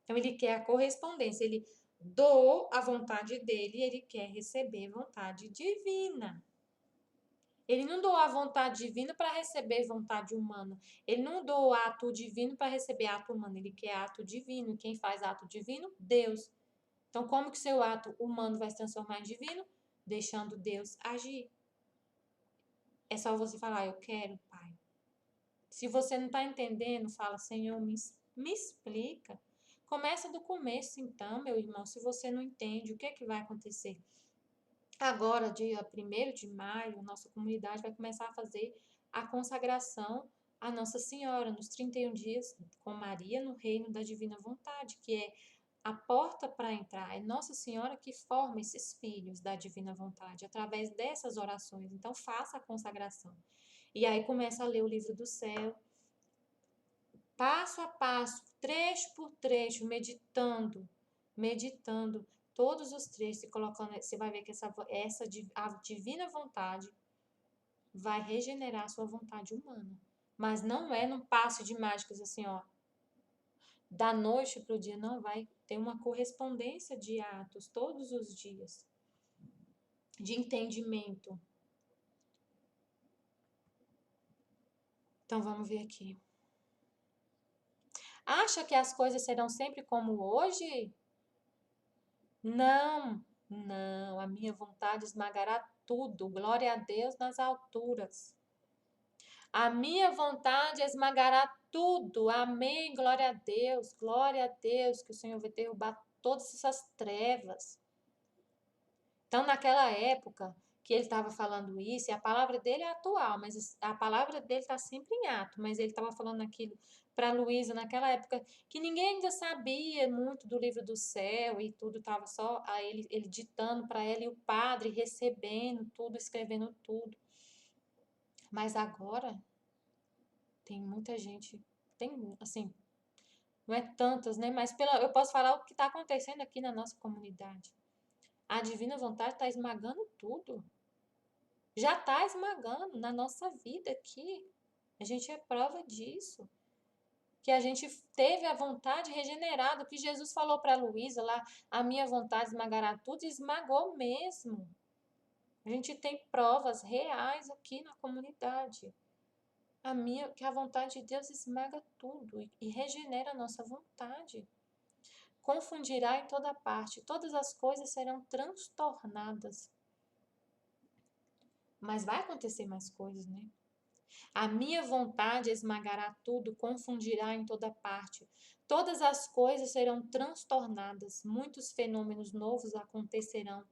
Então, ele quer a correspondência, ele doou a vontade dele e ele quer receber vontade divina. Ele não doou a vontade divina para receber vontade humana. Ele não doou ato divino para receber ato humano. Ele quer ato divino. Quem faz ato divino? Deus. Então, como que seu ato humano vai se transformar em divino? Deixando Deus agir. É só você falar, eu quero, Pai. Se você não está entendendo, fala, Senhor, me explica. Começa do começo, então, meu irmão. Se você não entende, o que é que vai acontecer? Agora, dia 1º de maio, nossa comunidade vai começar a fazer a consagração à Nossa Senhora, nos 31 dias com Maria no reino da Divina Vontade, que é a porta para entrar. É Nossa Senhora que forma esses filhos da Divina Vontade, através dessas orações. Então, faça a consagração. E aí começa a ler o livro do céu, passo a passo, trecho por trecho, meditando todos os trechos e colocando, você vai ver que a divina vontade vai regenerar a sua vontade humana. Mas não é num passe de mágicas assim, ó, da noite para o dia, não, vai ter uma correspondência de atos todos os dias, de entendimento. Então vamos ver aqui. Acha que as coisas serão sempre como hoje? Não, não, a minha vontade esmagará tudo. Glória a Deus nas alturas. A minha vontade esmagará tudo. Amém. Glória a Deus. Glória a Deus que o Senhor vai derrubar todas essas trevas. Então, naquela época que ele estava falando isso, e a palavra dele é atual, mas a palavra dele está sempre em ato, mas ele estava falando aquilo para Luísa naquela época que ninguém ainda sabia muito do livro do céu e tudo estava só a ele ditando para ela e o padre recebendo tudo, escrevendo tudo. Mas agora tem muita gente, tem assim, não é tantas, né? Mas eu posso falar o que está acontecendo aqui na nossa comunidade. A divina vontade está esmagando tudo. Já está esmagando na nossa vida aqui. A gente é prova disso. Que a gente teve a vontade regenerada. O que Jesus falou para Luísa lá, a minha vontade esmagará tudo, esmagou mesmo. A gente tem provas reais aqui na comunidade. Que a vontade de Deus esmaga tudo e regenera a nossa vontade. Confundirá em toda parte, todas as coisas serão transtornadas. Mas vai acontecer mais coisas, né? A minha vontade esmagará tudo, confundirá em toda parte. Todas as coisas serão transtornadas, muitos fenômenos novos acontecerão.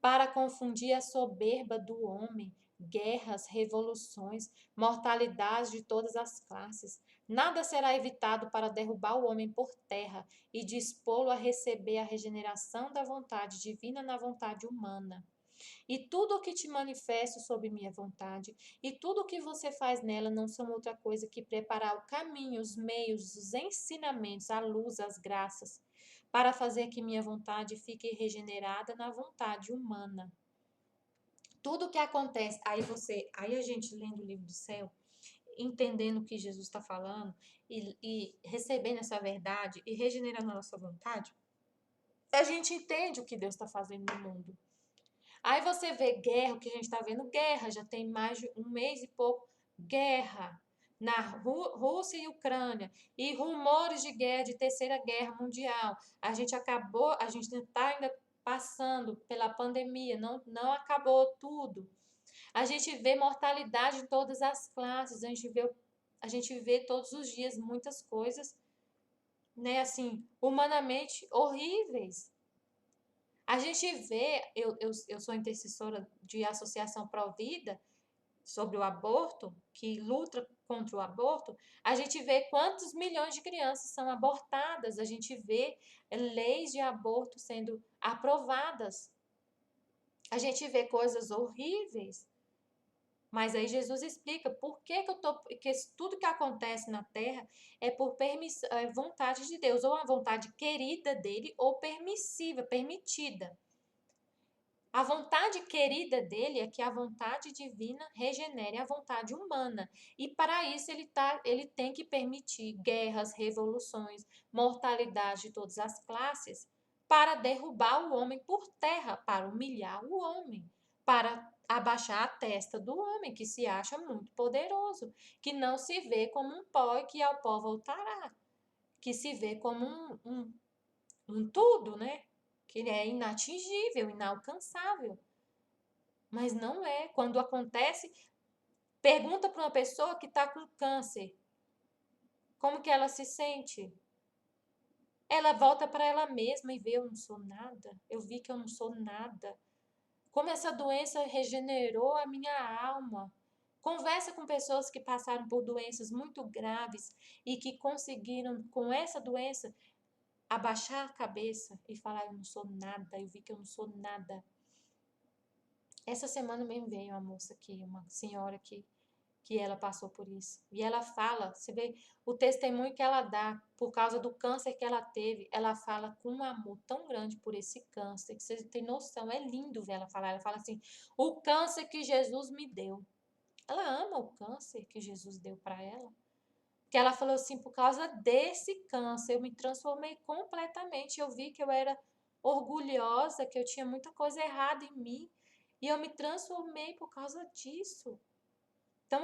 para confundir a soberba do homem, guerras, revoluções, mortalidade de todas as classes. Nada será evitado para derrubar o homem por terra e dispô-lo a receber a regeneração da vontade divina na vontade humana. E tudo o que te manifesto sob minha vontade, e tudo o que você faz nela não são outra coisa que preparar o caminho, os meios, os ensinamentos, a luz, as graças, para fazer que minha vontade fique regenerada na vontade humana. Tudo o que acontece, aí a gente lendo o livro do céu, entendendo o que Jesus está falando e recebendo essa verdade e regenerando a nossa vontade, a gente entende o que Deus está fazendo no mundo. Aí você vê guerra, o que a gente está vendo, guerra, já tem mais de um mês e pouco, guerra na Rússia e Ucrânia, e rumores de guerra, de terceira guerra mundial. A gente está ainda passando pela pandemia, não acabou tudo. A gente vê mortalidade em todas as classes, a gente vê todos os dias muitas coisas, né, assim, humanamente horríveis. A gente vê, eu sou intercessora de Associação Pró-Vida sobre o aborto, que luta contra o aborto, a gente vê quantos milhões de crianças são abortadas, a gente vê leis de aborto sendo aprovadas, a gente vê coisas horríveis. Mas aí Jesus explica por que que tudo que acontece na terra é por vontade de Deus, ou a vontade querida dele, ou permissiva, permitida. A vontade querida dele é que a vontade divina regenere a vontade humana. E para isso ele tem que permitir guerras, revoluções, mortalidade de todas as classes, para derrubar o homem por terra, para humilhar o homem, para abaixar a testa do homem, que se acha muito poderoso, que não se vê como um pó e que ao pó voltará, que se vê como um tudo, né? Que é inatingível, inalcançável. Mas não é. Quando acontece, pergunta para uma pessoa que está com câncer, como que ela se sente? Ela volta para ela mesma e vê, eu não sou nada, eu vi que eu não sou nada. Como essa doença regenerou a minha alma. Conversa com pessoas que passaram por doenças muito graves e que conseguiram, com essa doença, abaixar a cabeça e falar, eu não sou nada, eu vi que eu não sou nada. Essa semana mesmo veio uma moça aqui, uma senhora que ela passou por isso. E ela fala, você vê o testemunho que ela dá por causa do câncer que ela teve, ela fala com um amor tão grande por esse câncer, que você tem noção, é lindo ver ela falar. Ela fala assim: o câncer que Jesus me deu. Ela ama o câncer que Jesus deu para ela. Que ela falou assim: por causa desse câncer, eu me transformei completamente. Eu vi que eu era orgulhosa, que eu tinha muita coisa errada em mim. E eu me transformei por causa disso. Então,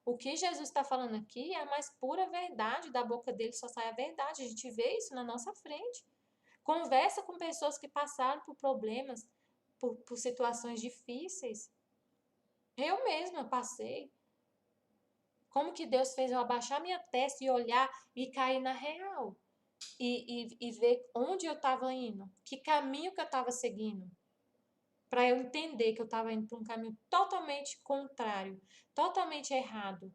o que Jesus está falando aqui é a mais pura verdade, da boca dele só sai a verdade. A gente vê isso na nossa frente. Conversa com pessoas que passaram por problemas, por situações difíceis. Eu mesma passei. Como que Deus fez eu abaixar minha testa e olhar e cair na real? E ver onde eu estava indo, que caminho que eu estava seguindo, para eu entender que eu estava indo para um caminho totalmente contrário, totalmente errado,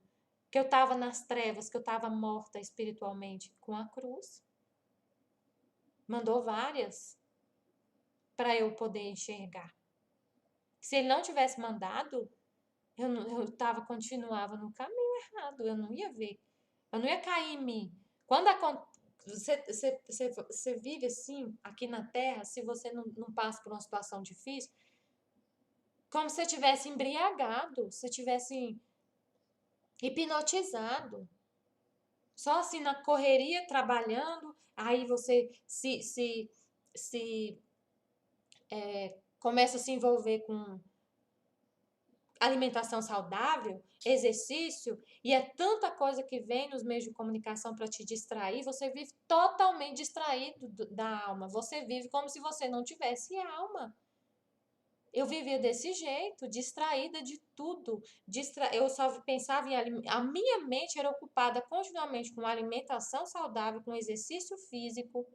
que eu estava nas trevas, que eu estava morta espiritualmente com a cruz. Mandou várias para eu poder enxergar. Se ele não tivesse mandado, continuava no caminho errado, eu não ia ver, eu não ia cair em mim. Quando você vive assim, aqui na Terra, se você não passa por uma situação difícil, como se você tivesse embriagado, se tivesse hipnotizado. Só assim na correria, trabalhando, aí você começa a se envolver com alimentação saudável, exercício, e é tanta coisa que vem nos meios de comunicação para te distrair, você vive totalmente distraído da alma. Você vive como se você não tivesse alma. Eu vivia desse jeito, distraída de tudo. Eu só pensava em a minha mente era ocupada continuamente com alimentação saudável, com exercício físico,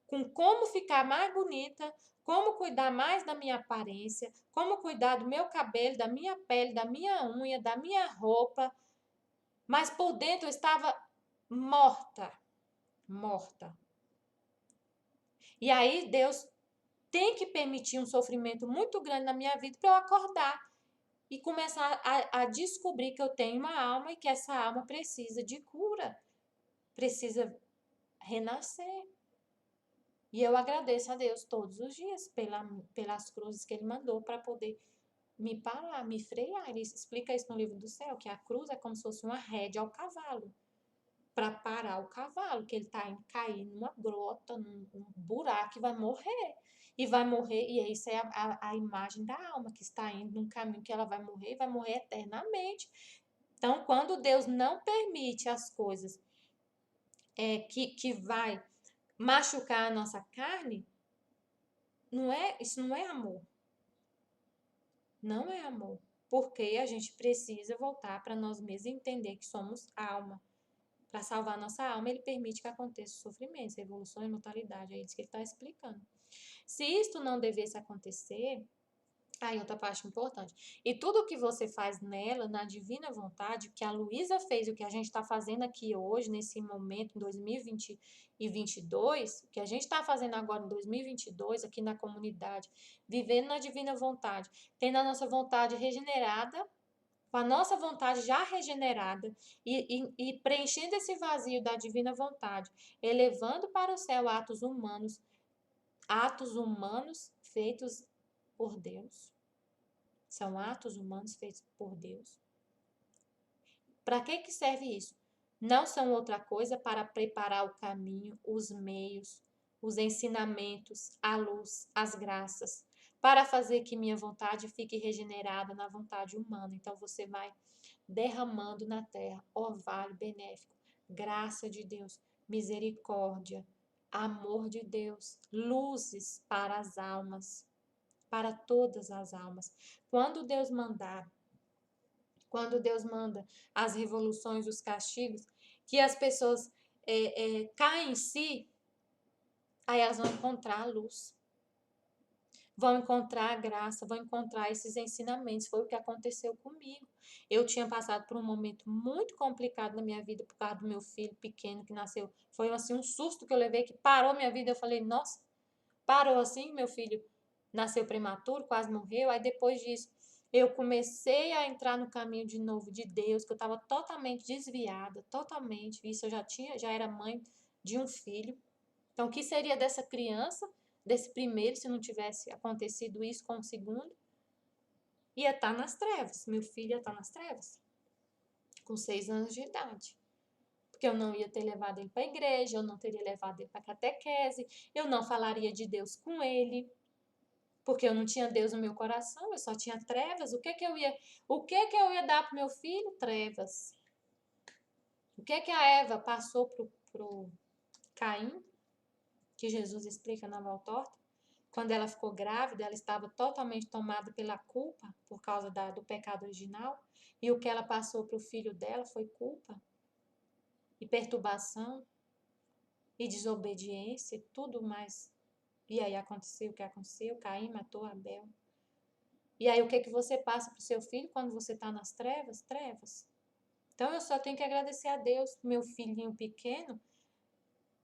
com como ficar mais bonita, como cuidar mais da minha aparência, como cuidar do meu cabelo, da minha pele, da minha unha, da minha roupa, mas por dentro eu estava morta, morta. E aí Deus tem que permitir um sofrimento muito grande na minha vida para eu acordar e começar a descobrir que eu tenho uma alma e que essa alma precisa de cura, precisa renascer. E eu agradeço a Deus todos os dias pelas cruzes que Ele mandou para poder me parar, me frear. Ele explica isso no livro do céu, que a cruz é como se fosse uma rédea ao cavalo, para parar o cavalo, que ele está indo cair numa grota, num buraco e vai morrer. E vai morrer, e isso é a imagem da alma, que está indo num caminho que ela vai morrer e vai morrer eternamente. Então, quando Deus não permite as coisas que vai machucar a nossa carne, isso não é amor. Não é amor. Porque a gente precisa voltar para nós mesmos e entender que somos alma. Para salvar a nossa alma, ele permite que aconteça sofrimentos, evolução e mortalidade. É isso que ele está explicando. Se isto não devesse acontecer, aí outra parte importante. E tudo o que você faz nela, na divina vontade, o que a Luísa fez, o que a gente está fazendo aqui hoje, nesse momento, em 2020 e 2022, o que a gente está fazendo agora em 2022, aqui na comunidade, vivendo na divina vontade, tendo a nossa vontade regenerada, com a nossa vontade já regenerada e preenchendo esse vazio da divina vontade, elevando para o céu atos humanos feitos por Deus. São atos humanos feitos por Deus. Para que serve isso? Não são outra coisa para preparar o caminho, os meios, os ensinamentos, a luz, as graças, para fazer que minha vontade fique regenerada na vontade humana. Então você vai derramando na terra orvalho benéfico, graça de Deus, misericórdia, amor de Deus, luzes para as almas, para todas as almas. Quando Deus manda as revoluções, os castigos, que as pessoas caem em si, aí elas vão encontrar a luz, vão encontrar a graça, vão encontrar esses ensinamentos. Foi o que aconteceu comigo. Eu tinha passado por um momento muito complicado na minha vida por causa do meu filho pequeno que nasceu. Foi assim um susto que eu levei que parou minha vida. Eu falei, nossa, parou assim, meu filho nasceu prematuro, quase morreu. Aí depois disso, eu comecei a entrar no caminho de novo de Deus, que eu estava totalmente desviada, totalmente. Isso eu já era mãe de um filho. Então, o que seria dessa criança, desse primeiro, se não tivesse acontecido isso com o segundo? Ia estar nas trevas. Meu filho ia estar nas trevas, com 6 anos de idade. Porque eu não ia ter levado ele para a igreja, eu não teria levado ele para a catequese, eu não falaria de Deus com ele, porque eu não tinha Deus no meu coração, eu só tinha trevas. O que que eu ia dar para meu filho? Trevas. O que a Eva passou pro Caim, que Jesus explica na Valtorta? Quando ela ficou grávida, ela estava totalmente tomada pela culpa por causa do pecado original, e o que ela passou para o filho dela foi culpa e perturbação e desobediência e tudo mais. E aí aconteceu o que aconteceu, Caim matou Abel. E aí o que você passa para o seu filho quando você está nas trevas? Trevas. Então eu só tenho que agradecer a Deus, meu filhinho pequeno.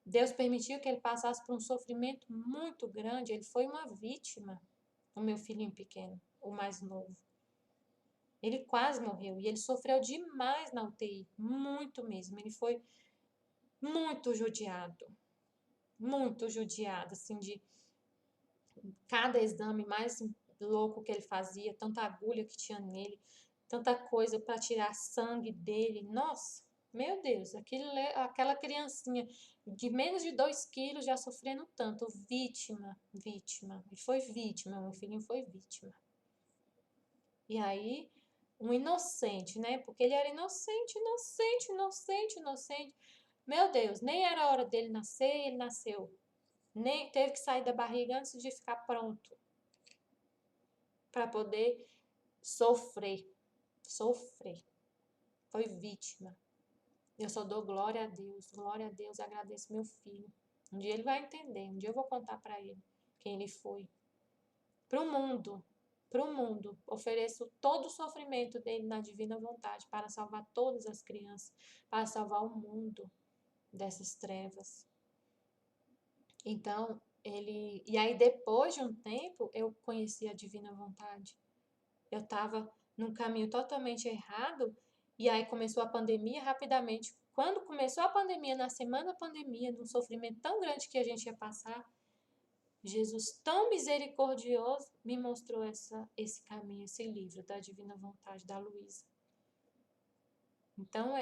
Deus permitiu que ele passasse por um sofrimento muito grande. Ele foi uma vítima, o meu filhinho pequeno, o mais novo. Ele quase morreu e ele sofreu demais na UTI, muito mesmo. Ele foi muito judiado, assim, de cada exame mais louco que ele fazia, tanta agulha que tinha nele, tanta coisa para tirar sangue dele. Nossa, meu Deus, aquela criancinha de menos de 2 quilos já sofrendo tanto, vítima. Ele foi vítima, meu filhinho foi vítima. E aí, um inocente, né? Porque ele era inocente. Meu Deus, nem era a hora dele nascer, ele nasceu. Nem teve que sair da barriga antes de ficar pronto para poder sofrer. Foi vítima. Eu só dou glória a Deus, agradeço meu filho. Um dia ele vai entender, um dia eu vou contar para ele quem ele foi. Para o mundo, ofereço todo o sofrimento dele na divina vontade para salvar todas as crianças, para salvar o mundo dessas trevas. Então, e aí depois de um tempo, eu conheci a divina vontade. Eu estava num caminho totalmente errado, e aí começou a pandemia rapidamente. Quando começou a pandemia, na semana da pandemia, num sofrimento tão grande que a gente ia passar, Jesus, tão misericordioso, me mostrou esse caminho, esse livro da Divina Vontade, da Luísa. Então,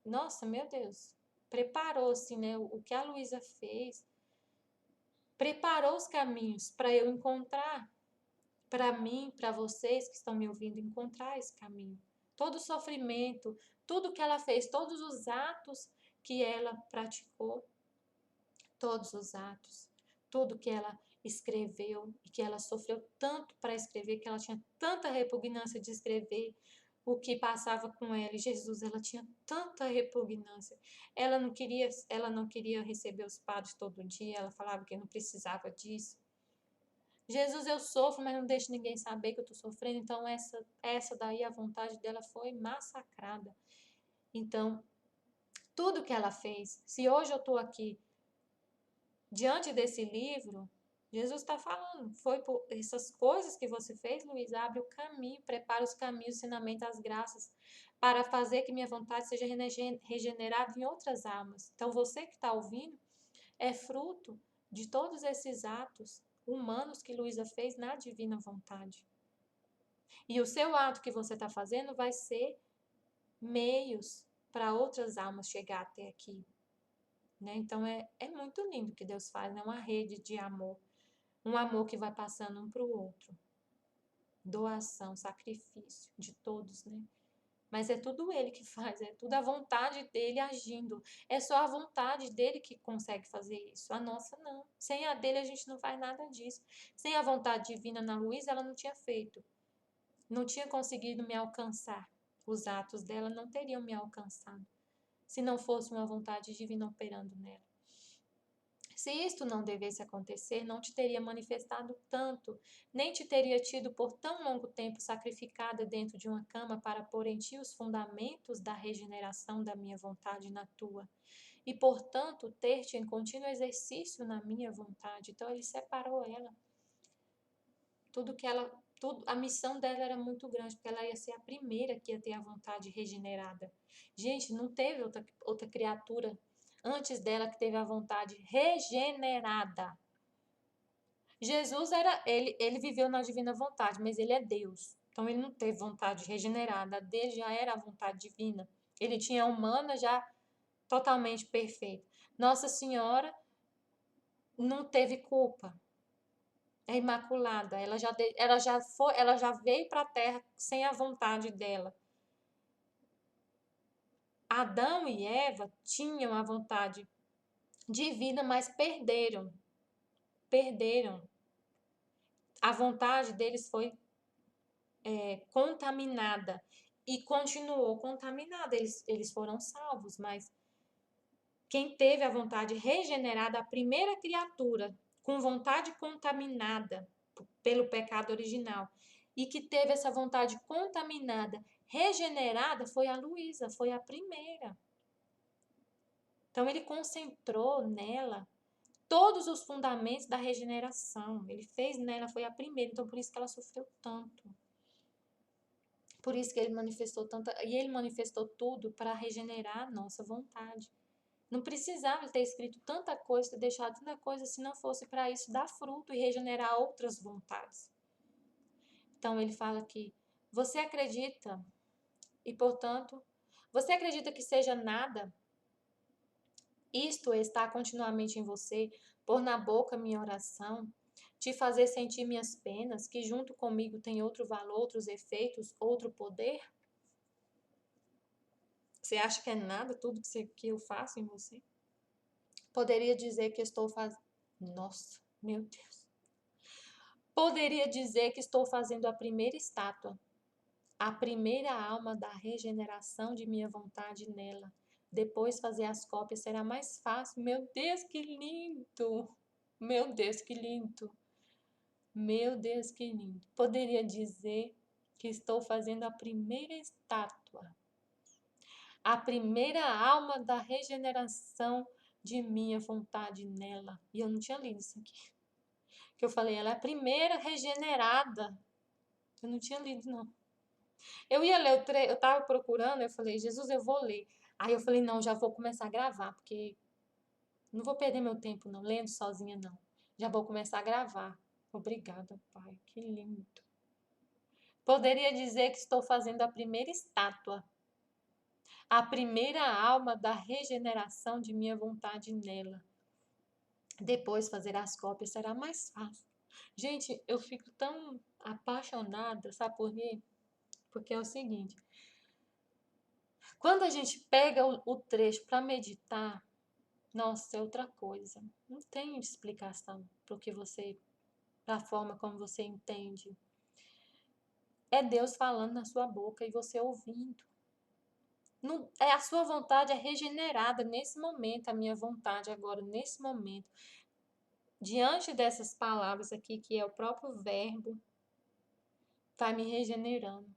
nossa, meu Deus, preparou-se, né? O que a Luísa fez, preparou os caminhos para eu encontrar, para mim, para vocês que estão me ouvindo, encontrar esse caminho. Todo o sofrimento, tudo que ela fez, todos os atos que ela praticou, todos os atos, tudo que ela escreveu e que ela sofreu tanto para escrever, que ela tinha tanta repugnância de escrever o que passava com ela. E Jesus, ela tinha tanta repugnância. Ela não queria receber os padres todo dia, ela falava que não precisava disso. Jesus, eu sofro, mas não deixo ninguém saber que eu estou sofrendo. Então, essa daí, a vontade dela foi massacrada. Então, tudo que ela fez, se hoje eu estou aqui diante desse livro, Jesus está falando, foi por essas coisas que você fez, Luiz, abre o caminho, prepara os caminhos, ensinamento, as graças, para fazer que minha vontade seja regenerada em outras almas. Então, você que está ouvindo, é fruto de todos esses atos humanos que Luísa fez na divina vontade. E o seu ato que você está fazendo vai ser meios para outras almas chegar até aqui. Né? Então, é muito lindo o que Deus faz, né? Uma rede de amor. Um amor que vai passando um para o outro. Doação, sacrifício de todos, né? Mas é tudo ele que faz, é tudo a vontade dele agindo. É só a vontade dele que consegue fazer isso. A nossa não. Sem a dele a gente não faz nada disso. Sem a vontade divina na Luísa, ela não tinha feito. Não tinha conseguido me alcançar. Os atos dela não teriam me alcançado se não fosse uma vontade divina operando nela. Se isto não devesse acontecer, não te teria manifestado tanto, nem te teria tido por tão longo tempo sacrificada dentro de uma cama para pôr em ti os fundamentos da regeneração da minha vontade na tua, e portanto ter-te em contínuo exercício na minha vontade. Então ele separou ela. A missão dela era muito grande, porque ela ia ser a primeira que ia ter a vontade regenerada. Gente, não teve outra criatura antes dela que teve a vontade regenerada. Jesus ele viveu na divina vontade, mas ele é Deus. Então ele não teve vontade regenerada, a dele já era a vontade divina. Ele tinha a humana já totalmente perfeita. Nossa Senhora não teve culpa. É imaculada, ela já veio para a terra sem a vontade dela. Adão e Eva tinham a vontade divina, mas perderam. A vontade deles foi contaminada e continuou contaminada. Eles foram salvos, mas quem teve a vontade regenerada, a primeira criatura com vontade contaminada pelo pecado original e que teve essa vontade contaminada, regenerada, foi a Luísa, foi a primeira. Então ele concentrou nela todos os fundamentos da regeneração. Ele fez nela, foi a primeira. Então por isso que ela sofreu tanto. Por isso que ele manifestou tanta. E ele manifestou tudo para regenerar a nossa vontade. Não precisava ter escrito tanta coisa, ter deixado tanta coisa, se não fosse para isso dar fruto e regenerar outras vontades. Então ele fala que você acredita e, portanto, você acredita que seja nada? Isto está continuamente em você, pôr na boca minha oração, te fazer sentir minhas penas, que junto comigo tem outro valor, outros efeitos, outro poder? Você acha que é nada tudo que eu faço em você? Poderia dizer que estou fazendo... Nossa, meu Deus. Poderia dizer que estou fazendo a primeira estátua, a primeira alma da regeneração de minha vontade nela, Depois fazer as cópias será mais fácil. Meu Deus, que lindo! Meu Deus, que lindo! Meu Deus, que lindo! Poderia dizer que estou fazendo a primeira estátua, a primeira alma da regeneração de minha vontade nela. E eu não tinha lido isso aqui. Que eu falei, ela é a primeira regenerada. Eu não tinha lido, não. Eu ia ler eu tava procurando, eu falei, Jesus, eu vou ler. Aí eu falei, não, já vou começar a gravar, porque não vou perder meu tempo, não, lendo sozinha, não. Já vou começar a gravar. Obrigada, Pai, que lindo. Poderia dizer que estou fazendo a primeira estátua, a primeira alma da regeneração de minha vontade nela. Depois fazer as cópias será mais fácil. Gente, eu fico tão apaixonada, sabe por quê? Porque é o seguinte, quando a gente pega o trecho para meditar, nossa, é outra coisa. Não tem explicação para o que você, para a forma como você entende. É Deus falando na sua boca e você ouvindo. Não, a sua vontade é regenerada nesse momento, a minha vontade agora, nesse momento. Diante dessas palavras aqui, que é o próprio verbo, vai me regenerando.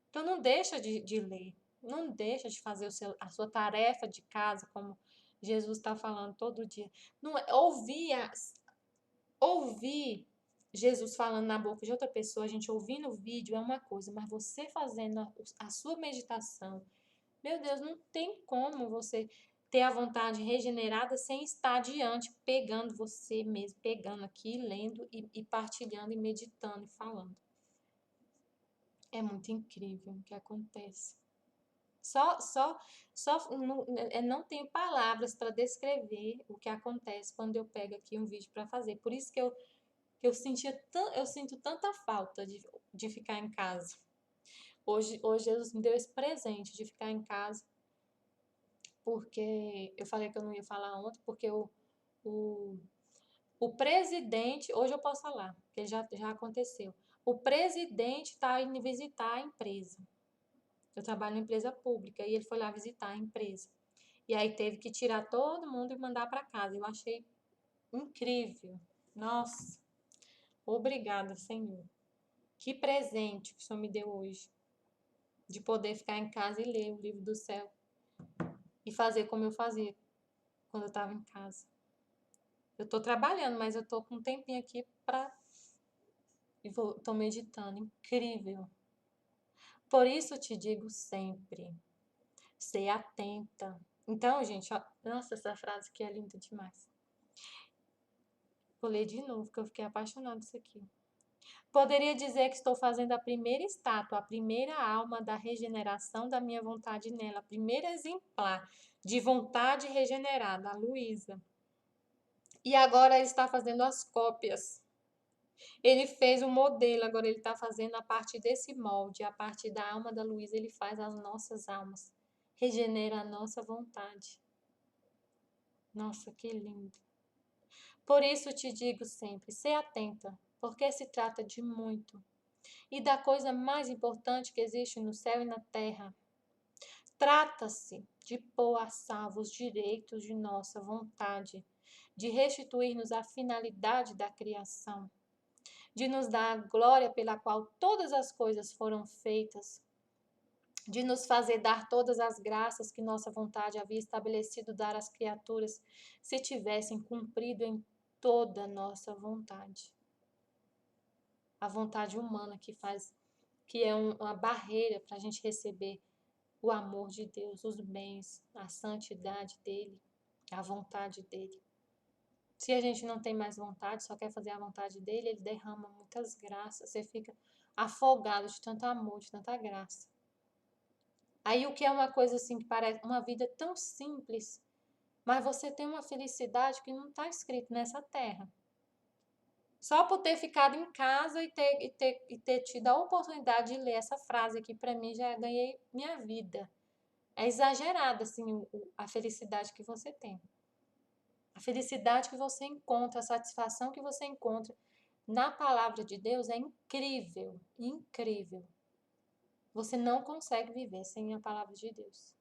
Então não deixa de ler, não deixa de fazer a sua tarefa de casa, como Jesus está falando todo dia. Não, ouvir Jesus falando na boca de outra pessoa, a gente ouvindo o vídeo é uma coisa, mas você fazendo a sua meditação, meu Deus, não tem como você ter a vontade regenerada sem estar diante, pegando você mesmo, pegando aqui, lendo e partilhando e meditando e falando. É muito incrível o que acontece. Não tenho palavras para descrever o que acontece quando eu pego aqui um vídeo para fazer. Por isso que eu sinto tanta falta de ficar em casa. Hoje Jesus me deu esse presente de ficar em casa, porque eu falei que eu não ia falar ontem, porque o presidente, hoje eu posso falar, porque já aconteceu. O presidente está indo visitar a empresa. Eu trabalho em empresa pública e ele foi lá visitar a empresa. E aí teve que tirar todo mundo e mandar para casa. Eu achei incrível. Nossa, obrigada, Senhor. Que presente que o Senhor me deu hoje. De poder ficar em casa e ler o livro do céu. E fazer como eu fazia quando eu estava em casa. Eu estou trabalhando, mas eu estou com um tempinho aqui para... Estou meditando. Incrível. Por isso te digo sempre, ser atenta. Então, gente, ó, nossa, essa frase aqui é linda demais. Vou ler de novo, porque eu fiquei apaixonada disso aqui. Poderia dizer que estou fazendo a primeira estátua, a primeira alma da regeneração da minha vontade nela, a primeira exemplar de vontade regenerada, a Luísa. E agora ele está fazendo as cópias. Ele fez o modelo, agora ele está fazendo a partir desse molde, a partir da alma da Luísa, ele faz as nossas almas, regenera a nossa vontade. Nossa, que lindo. Por isso te digo sempre, sê atenta, porque se trata de muito. E da coisa mais importante que existe no céu e na terra. Trata-se de pôr a salvo os direitos de nossa vontade, de restituir-nos a finalidade da criação, de nos dar a glória pela qual todas as coisas foram feitas, de nos fazer dar todas as graças que nossa vontade havia estabelecido dar às criaturas, se tivessem cumprido em toda nossa vontade. A vontade humana que é uma barreira para a gente receber o amor de Deus, os bens, a santidade dele, a vontade dele. Se a gente não tem mais vontade, só quer fazer a vontade dele, ele derrama muitas graças, você fica afogado de tanto amor, de tanta graça. Aí o que é uma coisa assim que parece uma vida tão simples, mas você tem uma felicidade que não está escrito nessa terra. Só por ter ficado em casa e ter tido a oportunidade de ler essa frase aqui, para mim, já ganhei minha vida. É exagerada, assim, a felicidade que você tem. A felicidade que você encontra, a satisfação que você encontra na palavra de Deus é incrível, incrível. Você não consegue viver sem a palavra de Deus.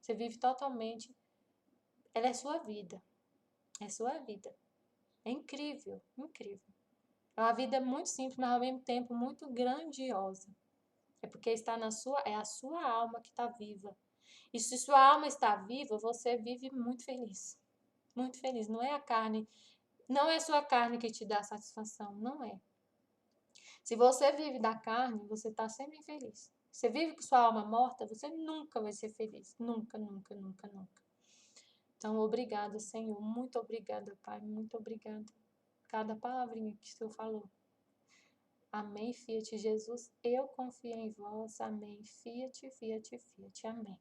Você vive totalmente, ela é sua vida, é sua vida. É incrível, incrível. É uma vida muito simples, mas ao mesmo tempo muito grandiosa. É porque está é a sua alma que está viva. E se sua alma está viva, você vive muito feliz. Muito feliz. Não é a carne, não é sua carne que te dá satisfação, não é. Se você vive da carne, você está sempre infeliz. Você vive com sua alma morta, você nunca vai ser feliz. Nunca, nunca, nunca, nunca. Então, obrigada, Senhor. Muito obrigada, Pai. Muito obrigada. Cada palavrinha que o Senhor falou. Amém, Fiat Jesus. Eu confio em vós. Amém. Fiat, Fiat, Fiat. Amém.